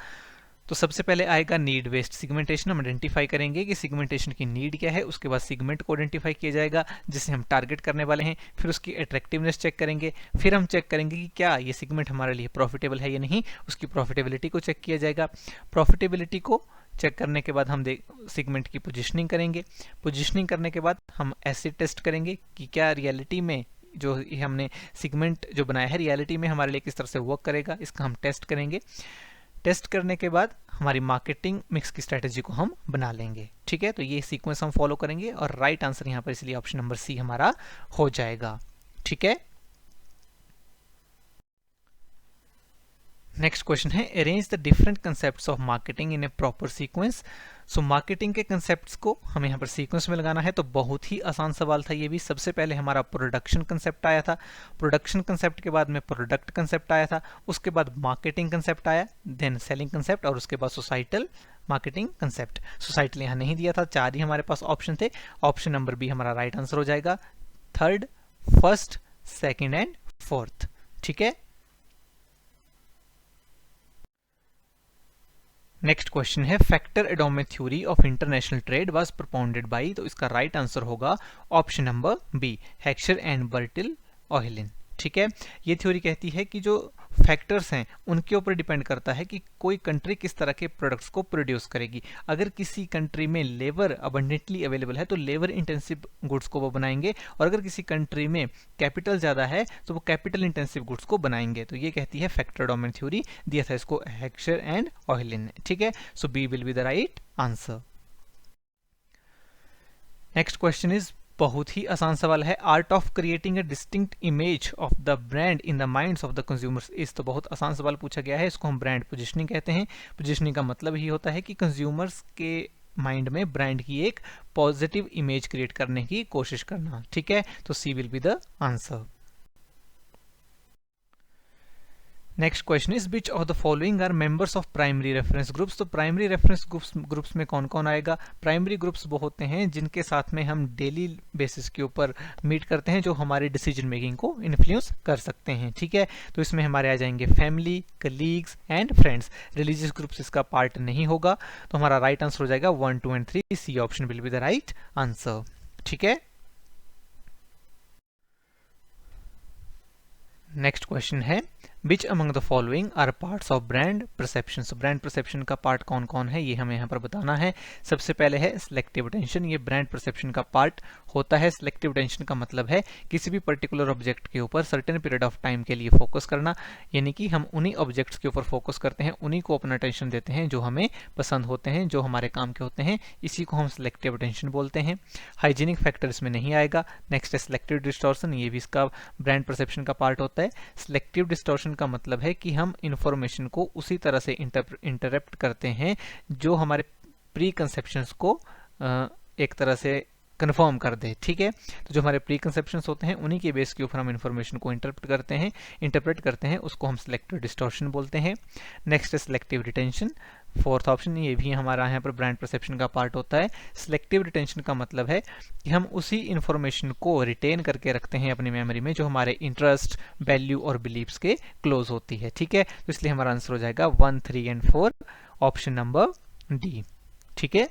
तो सबसे पहले आएगा नीड बेस्ड सेगमेंटेशन। हम आइडेंटिफाई करेंगे कि सेगमेंटेशन की नीड क्या है, उसके बाद सेगमेंट को आइडेंटिफाई किया जाएगा जिसे हम टारगेट करने वाले हैं, फिर उसकी अट्रैक्टिवनेस चेक करेंगे, फिर हम चेक करेंगे कि क्या ये सेगमेंट हमारे लिए प्रॉफिटेबल है या नहीं, उसकी प्रॉफिटेबिलिटी को चेक किया जाएगा। प्रॉफिटेबिलिटी को चेक करने के बाद हम सेगमेंट की पोजीशनिंग करेंगे, पोजीशनिंग करने के बाद हम एसिड टेस्ट करेंगे कि क्या रियलिटी में जो हमने सेगमेंट जो बनाया है रियलिटी में हमारे लिए किस तरह से वर्क करेगा, इसका हम टेस्ट करेंगे। टेस्ट करने के बाद हमारी मार्केटिंग मिक्स की स्ट्रेटेजी को हम बना लेंगे। ठीक है, तो ये सीक्वेंस हम फॉलो करेंगे और राइट आंसर यहाँ पर इसलिए ऑप्शन नंबर सी हमारा हो जाएगा। ठीक है, नेक्स्ट क्वेश्चन है arrange the different concepts of marketing in a proper sequence. So marketing के कंसेप्ट्स को हमें यहाँ पर सीक्वेंस में लगाना है। तो बहुत ही आसान सवाल था ये भी। सबसे पहले हमारा प्रोडक्शन कंसेप्ट आया था, प्रोडक्शन कंसेप्ट के बाद में प्रोडक्ट कंसेप्ट आया था, उसके बाद मार्केटिंग कंसेप्ट आया, देन सेलिंग कंसेप्ट और उसके बाद सोसाइटल मार्केटिंग कंसेप्ट। सोसाइटल यहाँ नहीं दिया था, 4 ही हमारे पास ऑप्शन थे। ऑप्शन नंबर बी हमारा राइट आंसर हो जाएगा, third, first, second and fourth. ठीक है, नेक्स्ट क्वेश्चन है factor endowment theory of international trade was propounded by. तो इसका राइट आंसर होगा option number B, Heckscher and Bertil Ohlin. ठीक है, ये थ्योरी कहती है कि जो फैक्टर्स हैं उनके ऊपर डिपेंड करता है कि कोई कंट्री किस तरह के प्रोडक्ट्स को प्रोड्यूस करेगी। अगर किसी कंट्री में लेबर अबंडेंटली अवेलेबल है तो लेबर इंटेंसिव गुड्स को वो बनाएंगे, और अगर किसी कंट्री में कैपिटल ज्यादा है तो वो कैपिटल इंटेंसिव गुड्स को बनाएंगे। तो ये कहती है फैक्टर डोमेन थ्योरी, दिया था इसको हेक्सर एंड ऑयलिन ने। ठीक है, so B will be the right answer. Next question is बहुत ही आसान सवाल है, art of creating a distinct image of the brand in the minds of the consumers is. तो बहुत आसान सवाल पूछा गया है, इसको हम ब्रांड पोजीशनिंग कहते हैं। पोजीशनिंग का मतलब ही होता है कि कंज्यूमर्स के माइंड में ब्रांड की एक पॉजिटिव इमेज क्रिएट करने की कोशिश करना। ठीक है, तो C will be the answer. Next question is which of the following are members of primary reference groups. तो प्राइमरी रेफरेंस ग्रुप्स में कौन कौन आएगा। प्राइमरी ग्रुप्स वो होते हैं जिनके साथ में हम डेली बेसिस के ऊपर मीट करते हैं, जो हमारे डिसीजन मेकिंग को इन्फ्लुएंस कर सकते हैं। ठीक है, तो इसमें हमारे आ जाएंगे family, colleagues and friends. Religious groups इसका पार्ट नहीं होगा, तो हमारा राइट आंसर हो जाएगा 1, 2 and 3। C option will be the right answer. ठीक है, नेक्स्ट क्वेश्चन है which among the following are parts of brand perception. Brand perception का पार्ट कौन कौन है ये हमें यहाँ पर बताना है। सबसे पहले है सिलेक्टिव अटेंशन, ये ब्रांड परसेप्शन का पार्ट होता है। सिलेक्टिव अटेंशन का मतलब है किसी भी पर्टिकुलर ऑब्जेक्ट के ऊपर सर्टेन पीरियड ऑफ टाइम के लिए फोकस करना, यानी कि हम उन्हीं ऑब्जेक्ट्स के ऊपर फोकस करते हैं, उन्हीं को अपना अटेंशन देते हैं जो हमें पसंद होते हैं, जो हमारे काम के होते हैं, इसी को हम सिलेक्टिव अटेंशन बोलते हैं। हाइजीनिक फैक्टर इसमें नहीं आएगा। नेक्स्ट है सिलेक्टिव डिस्टॉर्शन, ये भी इसका ब्रांड परसेप्शन का पार्ट होता है। सिलेक्टिव डिस्टॉर्शन का मतलब है कि हम इंफॉर्मेशन को उसी तरह से इंटरप्ट करते हैं जो हमारे प्री कंसेप्शंस को एक तरह से कन्फर्म कर दे। ठीक है, तो जो हमारे प्री कंसेप्शंस होते हैं उन्हीं के बेस के ऊपर हम इंफॉर्मेशन को इंटरप्रेट करते हैं, उसको हम सिलेक्टिव डिस्टॉर्शन बोलते हैं। नेक्स्ट है सिलेक्टिव रिटेंशन, फोर्थ ऑप्शन, ये भी हमारा यहाँ पर ब्रांड परसेप्शन का पार्ट होता है। सिलेक्टिव रिटेंशन का मतलब है कि हम उसी इंफॉर्मेशन को रिटेन करके रखते हैं अपनी मेमोरी में जो हमारे इंटरेस्ट, वैल्यू और बिलीव्स के क्लोज होती है। ठीक है, तो इसलिए हमारा आंसर हो जाएगा 1, 3 एंड 4, ऑप्शन नंबर डी। ठीक है,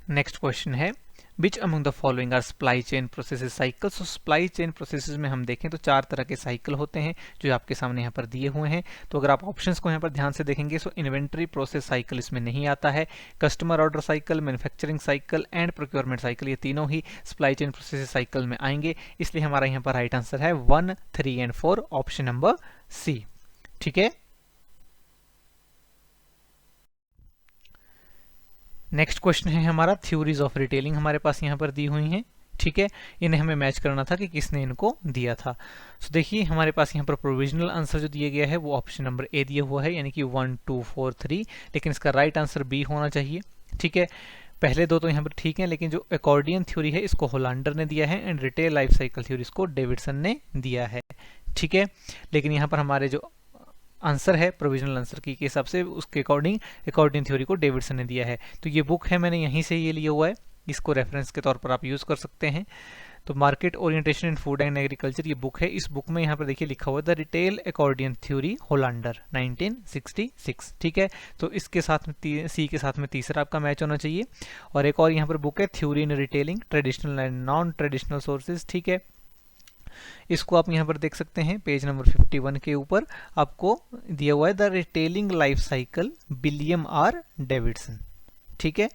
नेक्स्ट क्वेश्चन है which among the following are supply chain processes cycle. So supply chain processes में हम देखें तो 4 तरह के साइकिल होते हैं जो आपके सामने यहाँ पर दिए हुए हैं। तो अगर आप ऑप्शंस को यहाँ पर ध्यान से देखेंगे सो इन्वेंट्री प्रोसेस साइकिल इसमें नहीं आता है। Customer order cycle, manufacturing cycle and procurement cycle, ये तीनों ही सप्लाई चेन प्रोसेस साइकिल में आएंगे। इसलिए हमारा यहाँ पर राइट आंसर है 1, 3 एंड 4, ऑप्शन नंबर सी। ठीक है, नेक्स्ट क्वेश्चन है हमारा थ्योरीज ऑफ रिटेलिंग, हमारे पास यहाँ पर दी हुई हैं। ठीक है, इन्हें हमें मैच करना था कि किसने इनको दिया था। तो देखिए हमारे पास यहाँ पर प्रोविजनल आंसर जो दिया गया है वो ऑप्शन नंबर ए दिया हुआ है, यानी कि 1, 2, 4, 3, लेकिन इसका राइट आंसर बी होना चाहिए। ठीक है, पहले दो तो यहाँ पर ठीक है, लेकिन जो अकॉर्डियन थ्योरी है इसको होलांडर ने दिया है and retail life cycle theory इसको डेविडसन ने दिया है। ठीक है, लेकिन यहाँ पर हमारे जो आंसर है प्रोविजनल आंसर की के हिसाब से उसके अकॉर्डिंग अकॉर्डिंग थ्योरी को डेविडसन ने दिया है। तो ये बुक है, मैंने यहीं से ये लिया हुआ है, इसको रेफरेंस के तौर पर आप यूज कर सकते हैं। तो market orientation in food and agriculture ये बुक है। इस बुक में यहाँ पर देखिए लिखा हुआ है द रिटेल अकॉर्डियन थ्योरी होलांडर 1966। ठीक है, तो इसके साथ में सी के साथ में तीसरा आपका मैच होना चाहिए। और एक और यहाँ पर बुक है theory in retailing traditional and non traditional sources. ठीक है, इसको आप यहाँ पर देख सकते हैं पेज नंबर 51 के ऊपर आपको दिया हुआ है the retailing life cycle William R Davidson. ठीक है,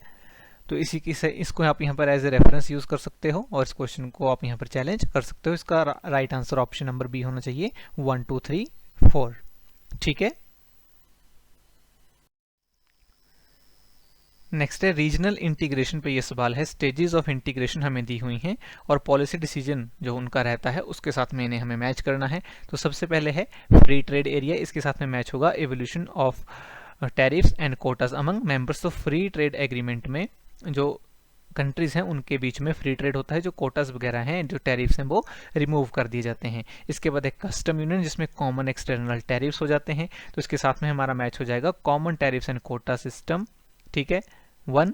तो इसी की इसको आप यहाँ पर एज ए रेफरेंस यूज कर सकते हो और इस क्वेश्चन को आप यहाँ पर चैलेंज कर सकते हो। इसका right answer option number B होना चाहिए 1, 2, 3, 4। ठीक है, नेक्स्ट है रीजनल इंटीग्रेशन पे ये सवाल है। स्टेजेस ऑफ इंटीग्रेशन हमें दी हुई हैं और पॉलिसी डिसीजन जो उनका रहता है उसके साथ में इन्हें हमें मैच करना है। तो सबसे पहले है फ्री ट्रेड एरिया, इसके साथ में मैच होगा evolution of tariffs and quotas among members of free trade agreement में जो कंट्रीज हैं उनके बीच में फ्री ट्रेड होता है, जो कोटास वगैरह हैं, जो टैरिफ्स हैं वो रिमूव कर दिए जाते हैं। इसके बाद एक कस्टम यूनियन जिसमें कॉमन एक्सटर्नल टैरिफ्स हो जाते हैं, तो इसके साथ में हमारा मैच हो जाएगा common tariffs and quota system. ठीक है, 1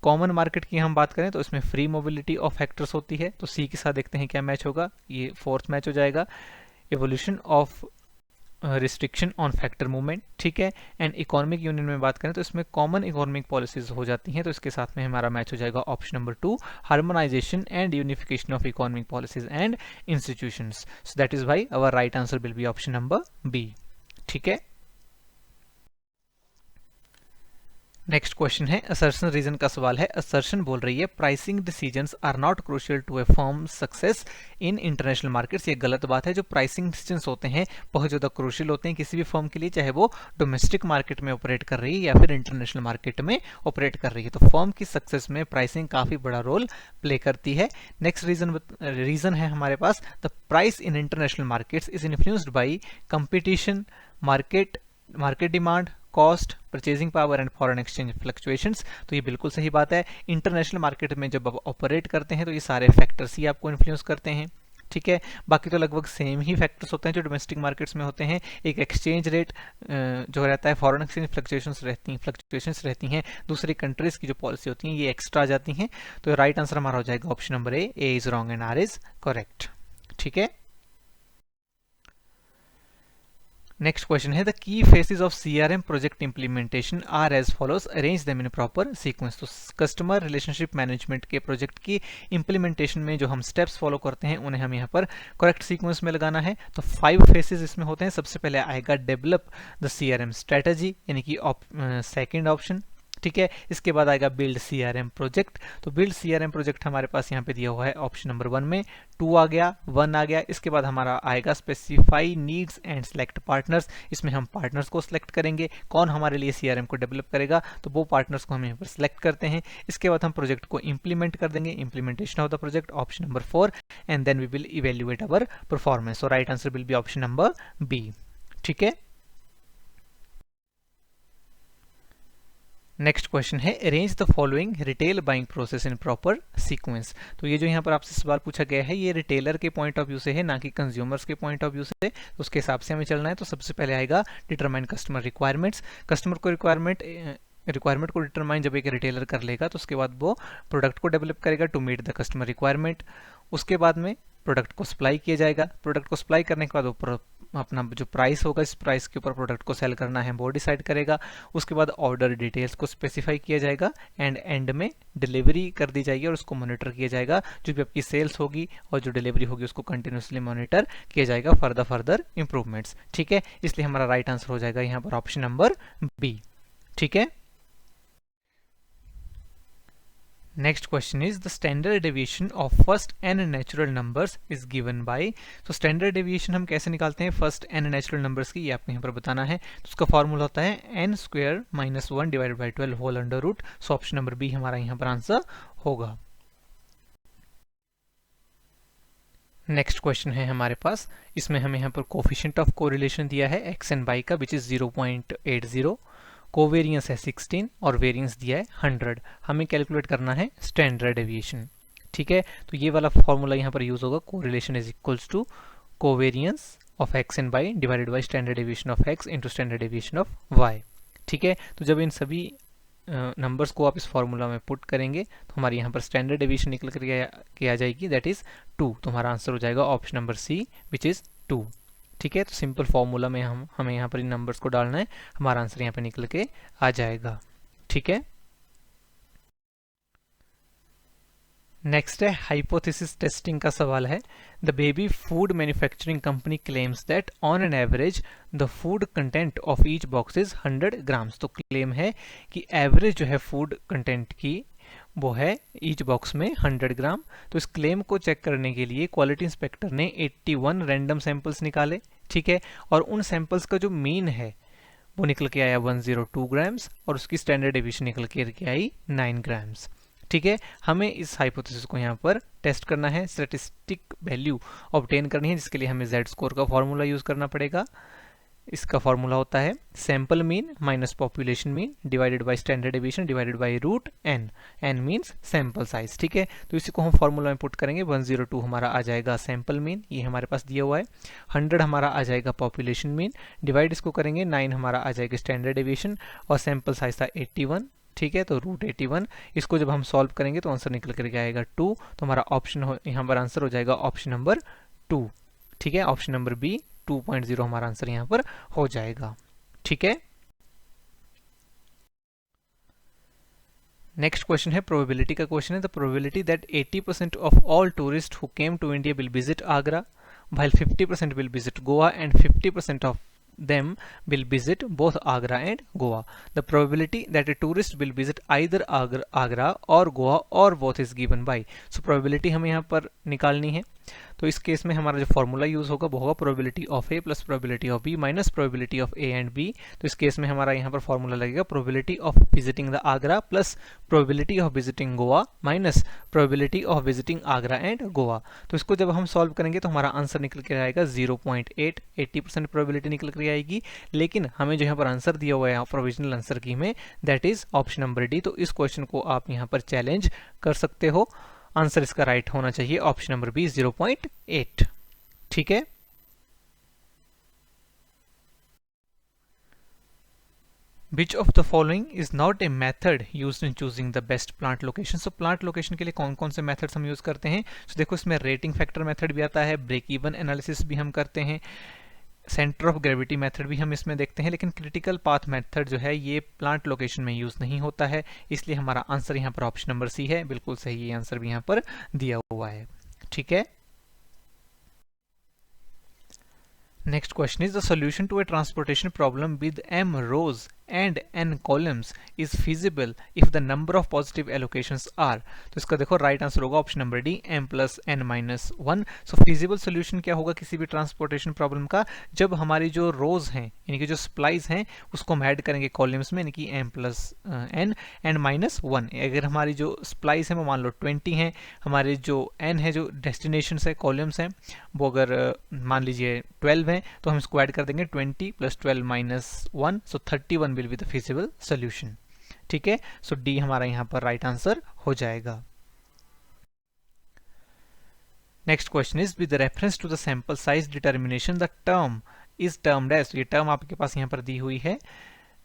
कॉमन मार्केट की हम बात करें तो इसमें फ्री मोबिलिटी ऑफ फैक्टर्स होती है, तो सी के साथ देखते हैं क्या मैच होगा, ये फोर्थ मैच हो जाएगा evolution of restriction on factor movement. ठीक है, एंड इकोनॉमिक यूनियन में बात करें तो इसमें कॉमन इकोनॉमिक पॉलिसीज हो जाती हैं, तो इसके साथ में हमारा मैच हो जाएगा option number 2 harmonisation and unification of economic policies and institutions. So that is why our right answer will be option number B. ठीक है, नेक्स्ट क्वेश्चन है असर्शन रीजन का सवाल है। असर्शन बोल रही है pricing decisions are not crucial to a firm success in international markets. ये गलत बात है। जो प्राइसिंग डिसीजंस होते हैं बहुत ज़्यादा क्रूशियल होते हैं किसी भी फर्म के लिए, चाहे वो डोमेस्टिक मार्केट में ऑपरेट कर रही है या फिर इंटरनेशनल मार्केट में ऑपरेट कर रही है। तो फर्म की सक्सेस में प्राइसिंग काफ़ी बड़ा रोल प्ले करती है। नेक्स्ट रीजन है हमारे पास the price in international markets is influenced by competition, market demand, cost, purchasing power and foreign exchange fluctuations. तो ये बिल्कुल सही बात है। इंटरनेशनल मार्केट में जब आप ऑपरेट करते हैं तो ये सारे फैक्टर्स ही आपको इन्फ्लुएंस करते हैं। ठीक है, बाकी तो लगभग सेम ही फैक्टर्स होते हैं जो डोमेस्टिक मार्केट्स में होते हैं। एक एक्सचेंज रेट जो रहता है, फॉरेन एक्सचेंज फ्लक्चुएशंस रहती हैं, दूसरी कंट्रीज की जो पॉलिसी होती है ये एक्स्ट्रा आ जाती हैं। तो राइट आंसर हमारा हो जाएगा option number A is wrong and R is correct. ठीक है, नेक्स्ट क्वेश्चन है the key phases of CRM project implementation are as follows, arrange them in proper sequence. तो कस्टमर रिलेशनशिप मैनेजमेंट के project की implementation में जो हम steps follow करते हैं उन्हें हम यहाँ पर करेक्ट सीक्वेंस में लगाना है। तो 5 फेसेस इसमें होते हैं। सबसे पहले आएगा डेवलप द सीआरएम स्ट्रेटजी, यानी कि सेकेंड ऑप्शन, ठीक है। इसके बाद आएगा बिल्ड सीआरएम प्रोजेक्ट। तो बिल्ड सीआरएम प्रोजेक्ट हमारे पास यहाँ पे दिया हुआ है ऑप्शन नंबर 1 में, 2 आ गया, 1 आ गया। इसके बाद हमारा आएगा specify needs and select partners. इसमें हम पार्टनर्स को सिलेक्ट करेंगे, कौन हमारे लिए सीआरएम को डेवलप करेगा, तो वो पार्टनर्स को हम यहाँ पर सिलेक्ट करते हैं। इसके बाद हम प्रोजेक्ट को इंप्लीमेंट कर देंगे, implementation of the project, option number 4, and then we will evaluate our performance. So right answer will be option number B, ठीक है। नेक्स्ट क्वेश्चन है arrange the following retail buying process in proper sequence. तो ये जो यहाँ पर आपसे सवाल पूछा गया है ये रिटेलर के पॉइंट ऑफ व्यू से है, ना कि कंज्यूमर्स के पॉइंट ऑफ व्यू से। तो उसके हिसाब से हमें चलना है। तो सबसे पहले आएगा डिटरमाइन कस्टमर रिक्वायरमेंट्स। कस्टमर को रिक्वायरमेंट को डिटरमाइन जब एक रिटेलर कर लेगा तो उसके बाद वो प्रोडक्ट को डेवलप करेगा to meet the customer requirement. उसके बाद में प्रोडक्ट को सप्लाई किया जाएगा। प्रोडक्ट को सप्लाई करने के बाद वो अपना जो प्राइस होगा इस प्राइस के ऊपर प्रोडक्ट को सेल करना है वो डिसाइड करेगा। उसके बाद ऑर्डर डिटेल्स को स्पेसिफाई किया जाएगा एंड एंड में डिलीवरी कर दी जाएगी और उसको मॉनिटर किया जाएगा। जो भी आपकी सेल्स होगी और जो डिलीवरी होगी उसको कंटिन्यूसली मॉनिटर किया जाएगा फॉर द फर्दर इंप्रूवमेंट्स, ठीक है। इसलिए हमारा राइट आंसर हो जाएगा यहाँ पर ऑप्शन नंबर बी, ठीक है। Next question is the standard deviation of first n natural numbers is given by. तो स्टैंडर्ड डेविएशन हम कैसे निकालते हैं फर्स्ट n नेचुरल नंबर्स की, ये आपको यहाँ पर बताना है। तो उसका फॉर्मूला होता है n square minus 1 divided by 12 whole under root. So option number B हमारा यहाँ पर आंसर होगा। नेक्स्ट क्वेश्चन है हमारे पास, इसमें हमें यहाँ पर कोफिशिएंट ऑफ कोरिलेशन दिया है x एंड y का विच इज 0.80, कोवेरियंस है 16 और वेरियंस दिया है 100। हमें कैलकुलेट करना है स्टैंडर्ड डेविएशन, ठीक है। तो ये वाला फॉर्मूला यहाँ पर यूज होगा, correlation is equals to covariance of x and y divided by standard deviation of x into standard deviation of y, ठीक है। तो जब इन सभी नंबर्स को आप इस फॉर्मूला में पुट करेंगे तो हमारे यहाँ पर स्टैंडर्ड डेविएशन निकल कर आ जाएगी, दैट इज 2। तो हमारा आंसर हो जाएगा option number C which is 2, ठीक है। तो सिंपल फॉर्मूला में हमें यहाँ पर इन नंबर्स को डालना है, हमारा आंसर यहाँ पे निकल के आ जाएगा, ठीक है। नेक्स्ट है हाइपोथेसिस टेस्टिंग का सवाल है। The baby food manufacturing company claims that on an average the food content of each box is 100 grams. तो क्लेम है कि एवरेज जो है फूड कंटेंट की वो है ईच बॉक्स में 100 ग्राम। तो इस क्लेम को चेक करने के लिए क्वालिटी इंस्पेक्टर ने 81 रैंडम सैंपल्स निकाले, ठीक है। और उन सैंपल्स का जो मीन है वो निकल के आया 102 ग्राम्स और उसकी स्टैंडर्ड डेविएशन निकल के आई 9 ग्राम्स, ठीक है। हमें इस हाइपोथेसिस को यहाँ पर टेस्ट करना है, स्टैटिस्टिक वैल्यू ऑब्टेन करनी है, जिसके लिए हमें Z स्कोर का फॉर्मूला यूज करना पड़ेगा। इसका फॉर्मूला होता है sample mean minus population mean divided by standard deviation divided by root n, n means sample size, ठीक है। तो इसी को हम फॉर्मूला में पुट करेंगे। 102 हमारा आ जाएगा सैंपल मीन, ये हमारे पास दिया हुआ है। 100 हमारा आ जाएगा पॉपुलेशन मीन, डिवाइड इसको करेंगे 9 हमारा आ जाएगा स्टैंडर्ड डेविएशन और सैंपल साइज था 81, ठीक है। तो रूट 81, इसको जब हम सॉल्व करेंगे तो आंसर निकल करके आएगा 2। तो हमारा ऑप्शन यहाँ पर आंसर हो जाएगा ऑप्शन नंबर 2, ठीक है। ऑप्शन नंबर बी 2.0 हमारा आंसर यहाँ पर हो जाएगा, ठीक है। नेक्स्ट क्वेश्चन है प्रोबेबिलिटी का क्वेश्चन है। The probability that 80% of all tourist who came to India will visit Agra while 50% will visit Goa and 50% of them will visit both Agra and Goa. The probability that a tourist will visit either Agra or Goa or both is given by. So probability हमें यहाँ पर निकालनी है। तो इस case में हमारा जो फॉर्मूला यूज होगा वो होगा probability of A plus probability of B minus probability of A and B. तो इस केस में हमारा यहाँ पर फॉर्मूला लगेगा probability of visiting the Agra plus probability of visiting Goa minus probability of visiting Agra and Goa. तो इसको जब हम सॉल्व करेंगे तो हमारा आंसर निकल के आएगा 0.8, 80% प्रोबेबिलिटी निकल कर आएगी। लेकिन हमें जो यहाँ पर आंसर दिया हुआ है प्रोविजनल आंसर की में, that is option number D. तो इस क्वेश्चन को आप यहाँ पर चैलेंज कर सकते हो। आंसर इसका राइट होना चाहिए ऑप्शन नंबर बी 0.8, ठीक है। Which of the following is not a method used in choosing the best plant location? So plant location के लिए कौन कौन से methods हम यूज करते हैं? So देखो इसमें रेटिंग फैक्टर मेथड भी आता है, ब्रेक इवन एनालिसिस भी हम करते हैं, सेंटर ऑफ ग्रेविटी मेथड भी हम इसमें देखते हैं, लेकिन क्रिटिकल पाथ मेथड जो है ये प्लांट लोकेशन में यूज नहीं होता है, इसलिए हमारा आंसर यहाँ पर ऑप्शन नंबर सी है। बिल्कुल सही ये आंसर भी यहाँ पर दिया हुआ है। ठीक है, next question is the solution to a transportation problem with m rows and n columns is feasible if the number of positive allocations are। तो इसका देखो राइट आंसर होगा option number D, m plus n minus 1। सो feasible solution क्या होगा किसी भी transportation problem का, जब हमारी जो रोज हैं यानी कि जो सप्लाईज हैं उसको हम ऐड करेंगे कॉलम्स में, यानी कि m plus n and minus 1। अगर हमारी जो सप्लाईज हैं वो मान लो 20 हैं, हमारे जो n है जो डेस्टिनेशन है कॉलम्स हैं वो अगर मान लीजिए 12 हैं, तो हम इसको ऐड कर देंगे 20 plus 12 minus 1, so 31 will be the feasible solution. ठीक है, सो डी हमारा यहाँ पर राइट आंसर हो जाएगा। Next question is with reference to the sample size determination the term is termed as. ये टर्म आपके पास यहाँ पर दी हुई है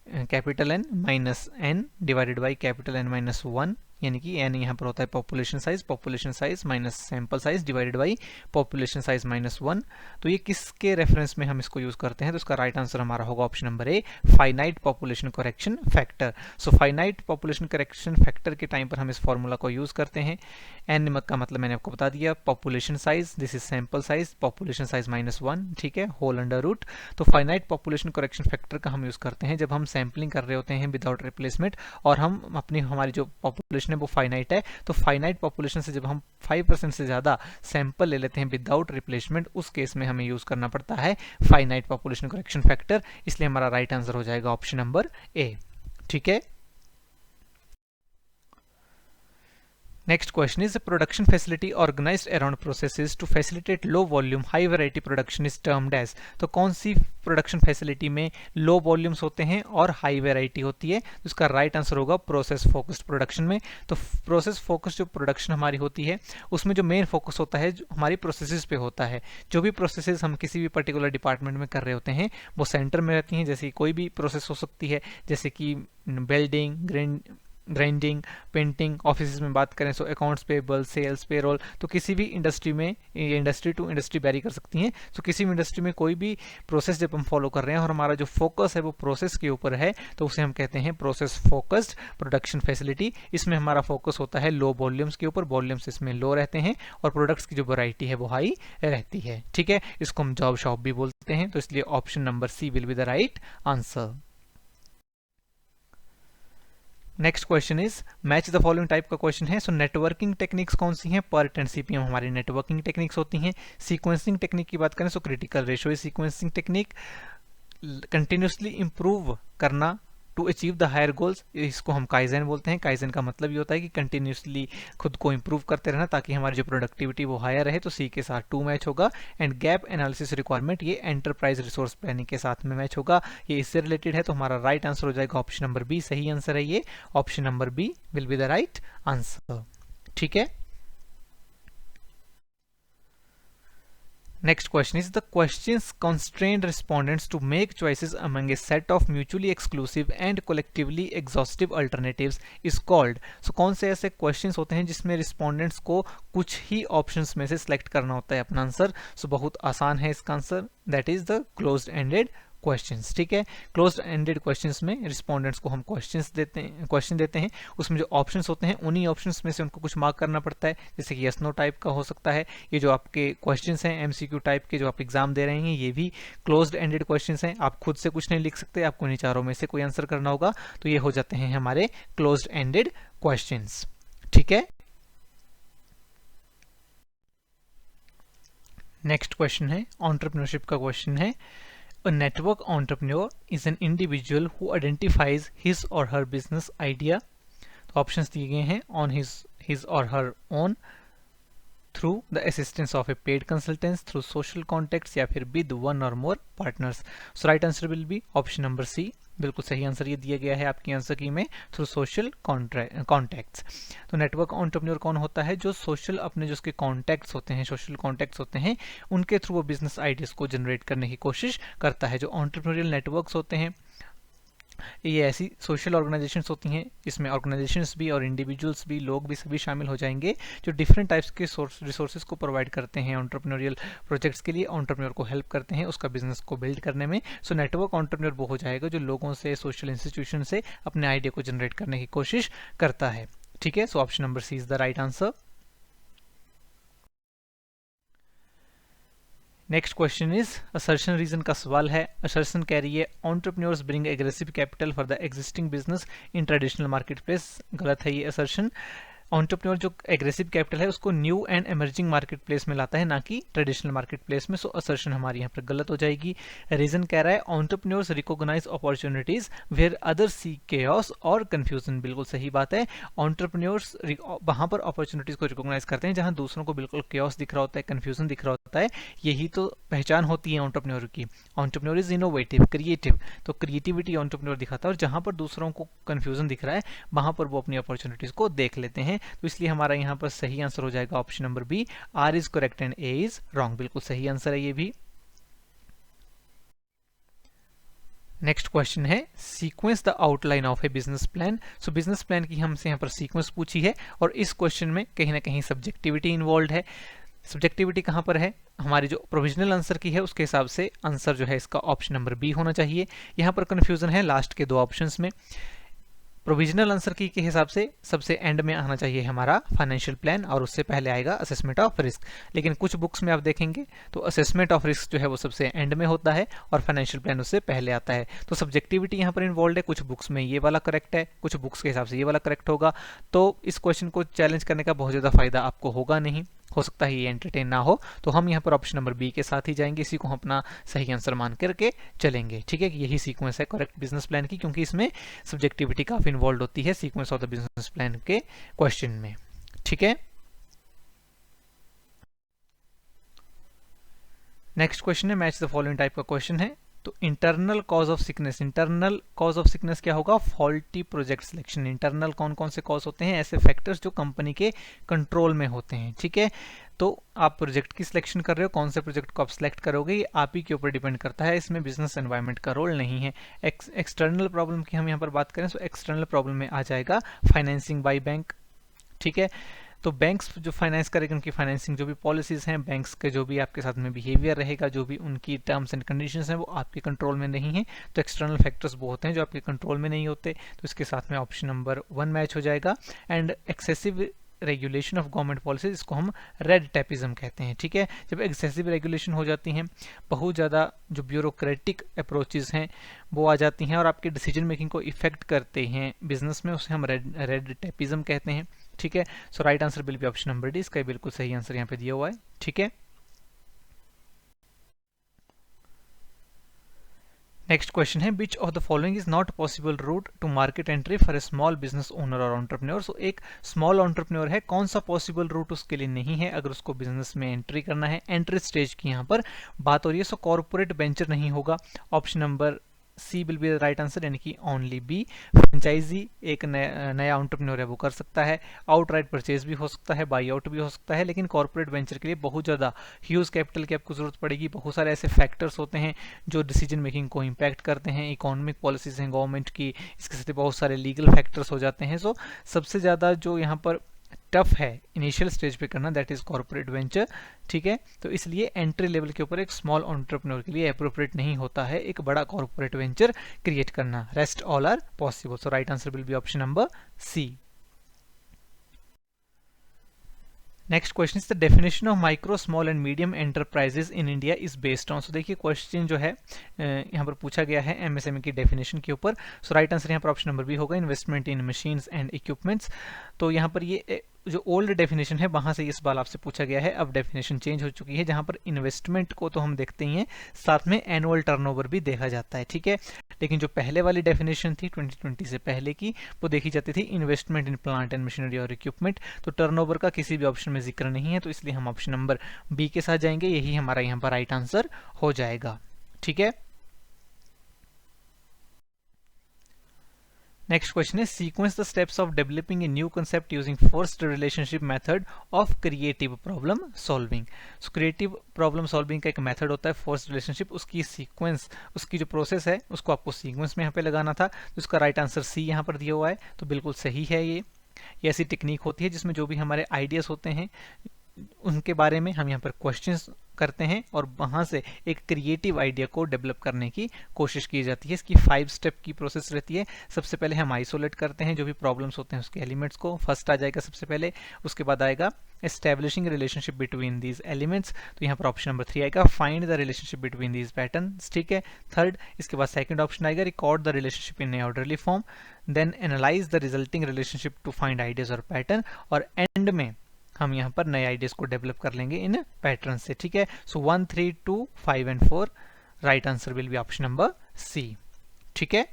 capital N minus n divided by capital N minus 1, यानी कि n यहाँ पर होता है population size minus sample size divided by population size minus 1। तो ये किसके रेफरेंस में हम इसको यूज करते हैं, तो इसका राइट आंसर हमारा होगा ऑप्शन नंबर ए, finite population correction factor. So finite population correction factor के टाइम पर हम इस फॉर्मूला को यूज करते हैं। n का मतलब मैंने आपको बता दिया, population size, this is sample size, population size minus 1, ठीक है, होल अंडर रूट। तो फाइनाइट पॉपुलेशन करेक्शन फैक्टर का हम यूज करते हैं जब हम सैम्पलिंग कर रहे होते हैं विदाउट रिप्लेसमेंट, और हम हमारी जो पॉपुलेशन है वो फाइनाइट है। तो फाइनाइट पॉपुलेशन से जब हम 5% से ज्यादा सैंपल ले लेते हैं विदाउट रिप्लेसमेंट, उस केस में हमें यूज करना पड़ता है फाइनाइट पॉपुलेशन करेक्शन फैक्टर, इसलिए हमारा राइट आंसर हो जाएगा ऑप्शन नंबर ए। ठीक है, next question is production facility organised around processes to facilitate low volume high variety production is termed as. तो कौन सी प्रोडक्शन फैसिलिटी में लो वॉल्यूम्स होते हैं और हाई वैरायटी होती है, तो इसका राइट आंसर होगा प्रोसेस फोकस्ड प्रोडक्शन में। तो प्रोसेस फोकस्ड जो प्रोडक्शन हमारी होती है उसमें जो मेन फोकस होता है हमारी प्रोसेसेस पे होता है। जो भी प्रोसेसेस हम किसी भी पर्टिकुलर डिपार्टमेंट में कर रहे होते हैं वो सेंटर में रहती हैं, जैसे कोई भी प्रोसेस हो सकती है, जैसे कि वेल्डिंग, ग्राइंडिंग, पेंटिंग। ऑफिस में बात करें सो अकाउंट्स पेबल, सेल्स, पेरोल। तो किसी भी इंडस्ट्री में, इंडस्ट्री टू इंडस्ट्री वेरी कर सकती हैं। तो किसी भी इंडस्ट्री में कोई भी प्रोसेस जब हम फॉलो कर रहे हैं और हमारा जो फोकस है वो प्रोसेस के ऊपर है, तो उसे हम कहते हैं प्रोसेस फोकस्ड प्रोडक्शन फैसिलिटी। इसमें हमारा फोकस होता है लो वॉल्यूम्स के ऊपर, वॉल्यूम्स इसमें लो रहते हैं और प्रोडक्ट्स की जो वैरायटी है वो हाई रहती है। ठीक है, इसको हम जॉब शॉप भी बोलते हैं, तो इसलिए option number C will be the right answer. Next question is match the following type का क्वेश्चन है। सो नेटवर्किंग टेक्निक्स कौन सी हैं, पर्ट एंड सीपीएम हमारी नेटवर्किंग टेक्निक्स होती हैं। सीक्वेंसिंग टेक्निक की बात करें so critical ratio sequencing technique, continuously improve करना to achieve the higher goals, इसको हम काइजन बोलते हैं। काइजन का मतलब ये होता है कि कंटिन्यूसली खुद को इंप्रूव करते रहना ताकि हमारी जो प्रोडक्टिविटी वो हायर रहे, तो सी के साथ 2 मैच होगा। एंड गैप एनालिसिस रिक्वायरमेंट, ये एंटरप्राइज रिसोर्स प्लानिंग के साथ में मैच होगा, ये इससे रिलेटेड है। तो हमारा राइट आंसर हो जाएगा ऑप्शन नंबर बी, सही आंसर है ये, option number B will be the right answer. ठीक है, next question is the questions constrained respondents to make choices among a set of mutually exclusive and collectively exhaustive alternatives is called। so कौन से ऐसे questions होते हैं जिसमें respondents को कुछ ही options में से select करना होता है अपना आंसर। so बहुत आसान है इसका answer, that is the closed ended questions. ठीक है, क्लोज्ड एंडेड क्वेश्चंस में रिस्पोंडेंट्स को हम क्वेश्चन देते हैं, उसमें जो ऑप्शंस होते हैं उन्हीं ऑप्शंस में से उनको कुछ मार्क करना पड़ता है, जैसे कि यस नो टाइप का हो सकता है। ये जो आपके क्वेश्चंस हैं एमसीक्यू टाइप के जो आप एग्जाम दे रहे हैं ये भी क्लोज्ड एंडेड क्वेश्चंस हैं, आप खुद से कुछ नहीं लिख सकते, आपको इन चारों में से कोई आंसर करना होगा, तो ये हो जाते हैं हमारे क्लोज्ड एंडेड क्वेश्चंस। ठीक है, नेक्स्ट क्वेश्चन है एंटरप्रेन्योरशिप का क्वेश्चन है। A network entrepreneur is an individual who identifies his or her business idea, तो ऑप्शंस दिए गए हैं, on his or her own, through the assistance of a paid consultants, through social contacts, या फिर with one or more partners। so right answer will be option number C, बिल्कुल सही answer ये दिया गया है आपकी आंसर की में, थ्रू सोशल कॉन्टैक्ट्स। तो नेटवर्क एंटरप्रेन्योर कौन होता है, जो सोशल अपने जो उसके कॉन्टैक्ट्स होते हैं, सोशल कॉन्टैक्ट्स होते हैं, उनके थ्रू वो बिजनेस आइडियाज को जनरेट करने की कोशिश करता है। जो एंटरप्रेन्योरियल नेटवर्क्स होते हैं ये ऐसी सोशल ऑर्गेनाइजेशंस होती हैं, इसमें ऑर्गेनाइजेशंस भी और इंडिविजुअल्स भी, लोग भी, सभी शामिल हो जाएंगे जो डिफरेंट टाइप्स के रिसोर्सेज को प्रोवाइड करते हैं एंटरप्रेन्योरियल प्रोजेक्ट्स के लिए, एंटरप्रेन्योर को हेल्प करते हैं उसका बिजनेस को बिल्ड करने में। सो नेटवर्क एंटरप्रेन्योर वो हो जाएगा जो लोगों से, सोशल इंस्टीट्यूशन से अपने आइडिया को जनरेट करने की कोशिश करता है। ठीक है, so option number C is the right answer. Next question is assertion reason का सवाल है। असर्शन कह रही है entrepreneurs bring aggressive capital for the existing business in traditional market place. गलत है ये असर्शन। एंटरप्रेन्योर जो एग्रेसिव कैपिटल है उसको new and emerging market place में लाता है, ना कि ट्रेडिशनल मार्केट प्लेस में। सो असर्शन हमारी यहाँ पर गलत हो जाएगी। रीजन कह रहा है entrepreneurs recognise opportunities where other see chaos और कंफ्यूजन। बिल्कुल सही बात है। एंटरप्रेन्योर्स वहां पर अपॉर्चुनिटीज को रिकॉग्नाइज करते हैं जहां दूसरों को बिल्कुल केओस दिख रहा होता है, कंफ्यूजन दिख रहा होता है। यही तो पहचान होती है एंटरप्रेन्योर की। Entrepreneur is innovative, creative. तो क्रिएटिविटी एंटरप्रेन्योर दिखाता है, और जहां पर दूसरों को कंफ्यूजन दिख रहा है वहां पर वो अपनी अपॉर्चुनिटीज को देख लेते हैं। तो इसलिए हमारा यहाँ पर सही आंसर हो जाएगा option number B, R is correct and A is wrong. बिल्कुल सही आंसर है ये भी। नेक्स्ट क्वेश्चन है sequence the outline of a business plan. So business plan की हमसे यहाँ पर सीक्वेंस पूछी है, और इस क्वेश्चन में कहीं ना कहीं सब्जेक्टिविटी इन्वॉल्व है। सब्जेक्टिविटी कहाँ पर है? हमारी जो प्रोविजनल आंसर की है उसके हिसाब से आंसर जो है इसका ऑप्शन नंबर बी होना चाहिए। यहाँ पर कंफ्यूजन है लास्ट के दो ऑप्शंस में। प्रोविजनल आंसर की के हिसाब से सबसे एंड में आना चाहिए हमारा फाइनेंशियल प्लान, और उससे पहले आएगा असेसमेंट ऑफ रिस्क। लेकिन कुछ बुक्स में आप देखेंगे तो असेसमेंट ऑफ रिस्क जो है वो सबसे एंड में होता है और फाइनेंशियल प्लान उससे पहले आता है। तो सब्जेक्टिविटी यहाँ पर इन्वॉल्व है। कुछ बुक्स में ये वाला करेक्ट है, कुछ बुक्स के हिसाब से ये वाला करेक्ट होगा। तो इस क्वेश्चन को चैलेंज करने का बहुत ज़्यादा फायदा आपको होगा नहीं, हो सकता है ये एंटरटेन ना हो। तो हम यहाँ पर ऑप्शन नंबर बी के साथ ही जाएंगे, इसी को हम अपना सही आंसर मान करके चलेंगे। ठीक है, यही सीक्वेंस है करेक्ट बिजनेस प्लान की, क्योंकि इसमें सब्जेक्टिविटी काफी इन्वॉल्व होती है sequence of the business plan के क्वेश्चन में। ठीक है, नेक्स्ट क्वेश्चन है मैच द फॉलोइंग टाइप का क्वेश्चन है। तो internal cause of sickness, internal cause of sickness क्या होगा? Faulty project selection. इंटरनल कौन कौन से कॉज होते हैं? ऐसे फैक्टर्स जो कंपनी के कंट्रोल में होते हैं। ठीक है, तो आप प्रोजेक्ट की सिलेक्शन कर रहे हो, कौन से प्रोजेक्ट को आप सिलेक्ट करोगे ये आप ही के ऊपर डिपेंड करता है, इसमें बिजनेस एनवायरनमेंट का रोल नहीं है। एक्सटर्नल प्रॉब्लम की हम यहाँ पर बात करें तो एक्सटर्नल प्रॉब्लम में आ जाएगा फाइनेंसिंग बाय बैंक। ठीक है, तो बैंक्स जो फाइनेंस करेंगे उनकी फाइनेंसिंग जो भी पॉलिसीज हैं, बैंक्स के जो भी आपके साथ में बिहेवियर रहेगा, जो भी उनकी टर्म्स एंड कंडीशंस हैं वो आपके कंट्रोल में नहीं है। तो एक्सटर्नल फैक्टर्स वो होते हैं जो आपके कंट्रोल में नहीं होते। तो इसके साथ में ऑप्शन नंबर 1 मैच हो जाएगा। And excessive regulation of government policies, इसको हम रेड टैपिज्म कहते हैं। ठीक है, जब एक्सेसिव रेगुलेशन हो जाती हैं, बहुत ज़्यादा जो ब्यूरोक्रेटिक अप्रोचेस हैं वो आ जाती हैं और आपके डिसीजन मेकिंग को इफेक्ट करते हैं बिजनेस में, उसे हम रेड टैपिज्म कहते हैं। ठीक है, so right answer will be option number D, इसका बिल्कुल सही आंसर यहाँ पे दिया हुआ है। ठीक है, नेक्स्ट क्वेश्चन है which of the following is not possible route to market entry for a small business owner और एंटरप्रेन्योर। सो एक स्मॉल एंटरप्रेन्योर है, कौन सा पॉसिबल रूट उसके लिए नहीं है अगर उसको बिजनेस में एंट्री करना है? एंट्री स्टेज की यहाँ पर बात हो रही है। सो कॉर्पोरेट वेंचर नहीं होगा, option number C will be the right answer, यानी कि ओनली बी। फ्रेंचाइजी एक नया एंटरप्रेन्योर है वो कर सकता है, आउटराइट परचेज भी हो सकता है, बाई आउट भी हो सकता है, लेकिन कॉर्पोरेट वेंचर के लिए बहुत ज़्यादा ह्यूज कैपिटल की आपको जरूरत पड़ेगी। बहुत सारे ऐसे फैक्टर्स होते हैं जो डिसीजन मेकिंग को इम्पैक्ट करते हैं, इकोनॉमिक पॉलिसीज हैं गवर्नमेंट की, इसके साथ बहुत सारे लीगल फैक्टर्स हो जाते हैं। सो सबसे ज़्यादा जो यहाँ पर टफ है इनिशियल स्टेज पे करना, दैट इज कॉर्पोरेट वेंचर। ठीक है, तो इसलिए एंट्री लेवल के ऊपर एक स्मॉल एंटरप्रेन्योर के लिए अप्रोप्रिएट नहीं होता है एक बड़ा कॉर्पोरेट वेंचर क्रिएट करना। Rest all are possible. So right answer will be option number C. Next question is the definition of micro small and medium enterprises in India is based on. So देखिए question जो है यहाँ पर पूछा गया है MSME की definition के ऊपर। सो राइट आंसर यहाँ पर ऑप्शन नंबर बी होगा, investment in machines and equipments. तो यहाँ पर ये जो ओल्ड डेफिनेशन है वहां से इस बार आपसे पूछा गया है, अब डेफिनेशन चेंज हो चुकी है, जहां पर इन्वेस्टमेंट को तो हम देखते ही हैं, साथ में एनुअल टर्नओवर भी देखा जाता है। ठीक है, लेकिन जो पहले वाली डेफिनेशन थी 2020 से पहले की, वो देखी जाती थी investment in plant and machinery और इक्विपमेंट। तो टर्नओवर का किसी भी ऑप्शन में जिक्र नहीं है, तो इसलिए हम ऑप्शन नंबर बी के साथ जाएंगे, यही हमारा यहाँ पर राइट आंसर हो जाएगा। ठीक है, नेक्स्ट क्वेश्चन है sequence the steps of developing a new concept using forced relationship method of creative problem solving. So creative problem solving का एक मेथड होता है फोर्स्ड रिलेशनशिप, उसकी सीक्वेंस, उसकी जो प्रोसेस है उसको आपको सीक्वेंस में यहाँ पे लगाना था। तो इसका राइट आंसर सी यहाँ पर दिया हुआ है, तो बिल्कुल सही है। ये ऐसी टेक्निक होती है जिसमें जो भी हमारे आइडियाज होते हैं उनके बारे में हम यहाँ पर क्वेश्चंस करते हैं और वहां से एक क्रिएटिव आइडिया को डेवलप करने की कोशिश की जाती है। इसकी 5 स्टेप की प्रोसेस रहती है। सबसे पहले हम आइसोलेट करते हैं जो भी प्रॉब्लम्स होते हैं उसके एलिमेंट्स को, फर्स्ट आ जाएगा सबसे पहले। उसके बाद आएगा establishing relationship between these elements, तो यहाँ पर ऑप्शन नंबर 3 आएगा find the relationship between these patterns, ठीक है। थर्ड, इसके बाद सेकंड ऑप्शन आएगा record the relationship in a orderly form, then analyse the resulting relationship to find ideas और पैटर्न, और एंड में हम यहाँ पर नए आइडियाज को डेवलप कर लेंगे इन पैटर्न से, ठीक है। So 1, 3, 2, 5 and 4 right answer will be option number C, ठीक है।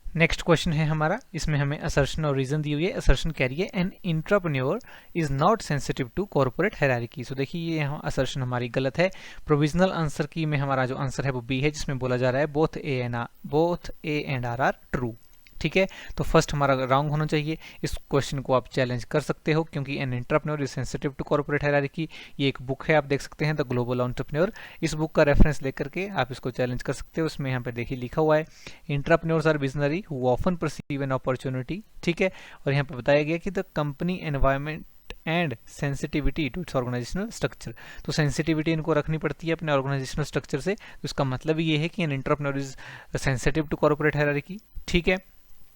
नेक्स्ट क्वेश्चन है हमारा, इसमें हमें असर्शन और रीजन दी हुई है। असर्शन कह रही है an entrepreneur is not sensitive to corporate hierarchy. So देखिए ये यहाँ असर्शन हमारी गलत है। प्रोविजनल आंसर की में हमारा जो आंसर है वो बी है, जिसमें बोला जा रहा है both A and R are true, ठीक है। तो फर्स्ट हमारा रॉन्ग होना चाहिए। इस क्वेश्चन को आप चैलेंज कर सकते हो क्योंकि an entrepreneur is sensitive to corporate hierarchy, ये एक बुक है, आप देख सकते हैं द ग्लोबल एंटरप्रेन्योर। इस बुक का रेफरेंस लेकर के आप इसको चैलेंज कर सकते हो। उसमें यहाँ पे देखिए लिखा हुआ है entrepreneurs are visionary who often perceive an opportunity, ठीक है। और यहाँ पे बताया गया कि the company environment and sensitivity to its organisational structure, तो सेंसिटिविटी इनको रखनी पड़ती है अपने ऑर्गेनाइजेशनल स्ट्रक्चर से। तो इसका मतलब ये है कि an entrepreneur is sensitive to corporate hierarchy, ठीक है।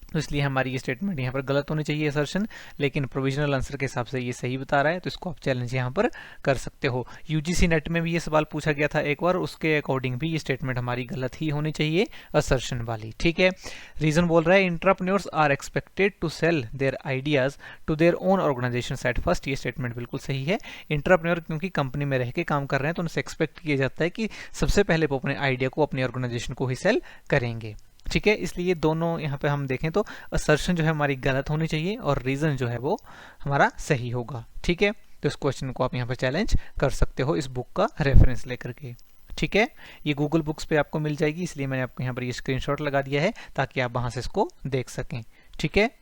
तो इसलिए हमारी ये स्टेटमेंट यहाँ पर गलत होनी चाहिए असर्शन, लेकिन प्रोविजनल आंसर के हिसाब से ये सही बता रहा है, तो इसको आप चैलेंज यहाँ पर कर सकते हो। यूजीसी नेट में भी ये सवाल पूछा गया था एक बार, उसके अकॉर्डिंग भी ये स्टेटमेंट हमारी गलत ही होनी चाहिए असर्शन वाली, ठीक है। रीजन बोल रहा है entrepreneurs are expected to sell their ideas to their own organisation at first, ये स्टेटमेंट बिल्कुल सही है। एंटरप्रेन्योर क्योंकि कंपनी में रह के काम कर रहे हैं तो उनसे एक्सपेक्ट किया जाता है कि सबसे पहले वो अपने आइडिया को अपनी ऑर्गेनाइजेशन को ही सेल करेंगे, ठीक है। इसलिए दोनों यहाँ पे हम देखें तो असर्शन जो है हमारी गलत होनी चाहिए और रीजन जो है वो हमारा सही होगा, ठीक है। तो इस क्वेश्चन को आप यहाँ पे चैलेंज कर सकते हो इस बुक का रेफरेंस लेकर के, ठीक है। ये गूगल बुक्स पे आपको मिल जाएगी, इसलिए मैंने आपको यहाँ पर ये स्क्रीनशॉट लगा दिया है ताकि आप वहां से इसको देख सकें, ठीक है।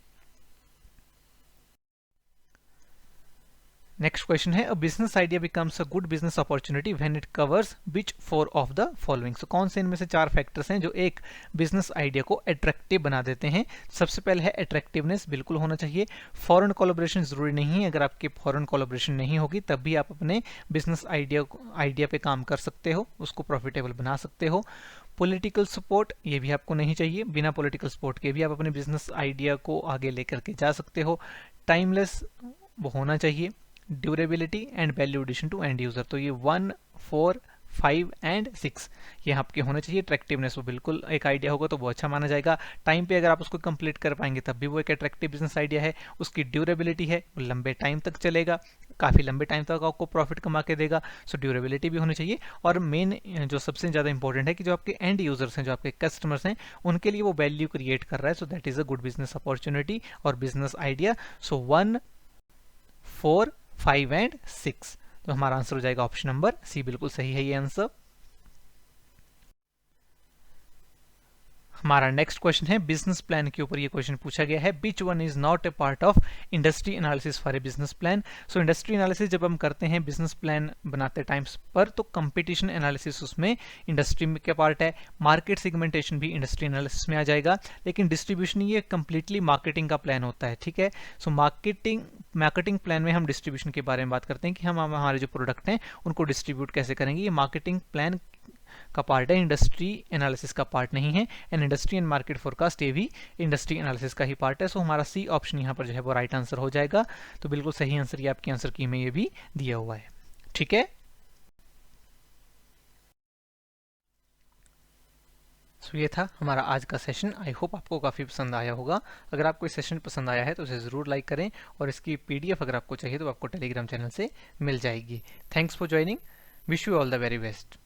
नेक्स्ट क्वेश्चन है a business idea becomes a good business opportunity when it covers which 4 of the following. So कौन से इनमें से 4 फैक्टर्स हैं जो एक बिजनेस आइडिया को अट्रैक्टिव बना देते हैं। सबसे पहले है अट्रैक्टिवनेस, बिल्कुल होना चाहिए। फॉरेन कोलैबोरेशन जरूरी नहीं है, अगर आपकी फॉरेन कोलैबोरेशन नहीं होगी तब भी आप अपने बिजनेस आइडिया पे काम कर सकते हो, उसको प्रॉफिटेबल बना सकते हो। पॉलिटिकल सपोर्ट, ये भी आपको नहीं चाहिए, बिना पॉलिटिकल सपोर्ट के भी आप अपने बिजनेस आइडिया को आगे लेकर के जा सकते हो। टाइमलेस वो होना चाहिए। Durability and value addition to end user, तो ये 1, 4, 5 एंड 6 ये आपके होने चाहिए। अट्रैक्टिवनेस वो बिल्कुल एक आइडिया होगा तो वो अच्छा माना जाएगा। टाइम पे अगर आप उसको कंप्लीट कर पाएंगे तब भी वो एक अट्रैक्टिव बिजनेस आइडिया है। उसकी ड्यूरेबिलिटी है, वो लंबे टाइम तक चलेगा, काफी लंबे टाइम तक आपको प्रॉफिट कमा के देगा, सो ड्यूरेबिलिटी भी होनी चाहिए। और मेन जो सबसे ज्यादा इंपॉर्टेंट है कि जो आपके एंड यूजर्स हैं, जो आपके कस्टमर्स हैं, उनके लिए वो वैल्यू क्रिएट कर रहा है, सो that is a good business opportunity और बिजनेस आइडिया। सो 1, 4, 5 एंड 6, तो हमारा आंसर हो जाएगा ऑप्शन नंबर सी, बिल्कुल सही है ये आंसर। हमारा नेक्स्ट क्वेश्चन है बिजनेस प्लान के ऊपर ये क्वेश्चन पूछा गया है। Which one is not a part of industry analysis for a business plan. So industry analysis जब हम करते हैं बिजनेस प्लान बनाते टाइम्स पर, तो कंपटीशन एनालिसिस उसमें इंडस्ट्री के पार्ट है। मार्केट सेगमेंटेशन भी इंडस्ट्री एनालिसिस में आ जाएगा, लेकिन डिस्ट्रीब्यूशन ये कंप्लीटली मार्केटिंग का प्लान होता है, ठीक है। सो मार्केटिंग प्लान में हम डिस्ट्रीब्यूशन के बारे में बात करते हैं कि हम हमारे जो प्रोडक्ट हैं उनको डिस्ट्रीब्यूट कैसे करेंगे, ये मार्केटिंग प्लान का पार्ट है, इंडस्ट्री एनालिसिस का पार्ट नहीं है। And industry and market forecast ये भी इंडस्ट्री एनालिसिस का ही पार्ट है। सो हमारा सी ऑप्शन यहाँ पर जो है वो राइट आंसर हो जाएगा। तो बिल्कुल सही आंसर ये आपके आंसर की में ये भी दिया हुआ है, ठीक है। सो ये था हमारा आज का सेशन। आई होप आपको काफ़ी पसंद आया होगा। अगर आपको इस सेशन पसंद आया है तो इसे ज़रूर लाइक करें, और इसकी PDF अगर आपको चाहिए तो आपको टेलीग्राम चैनल से मिल जाएगी। Thanks for joining, wish you all the very best.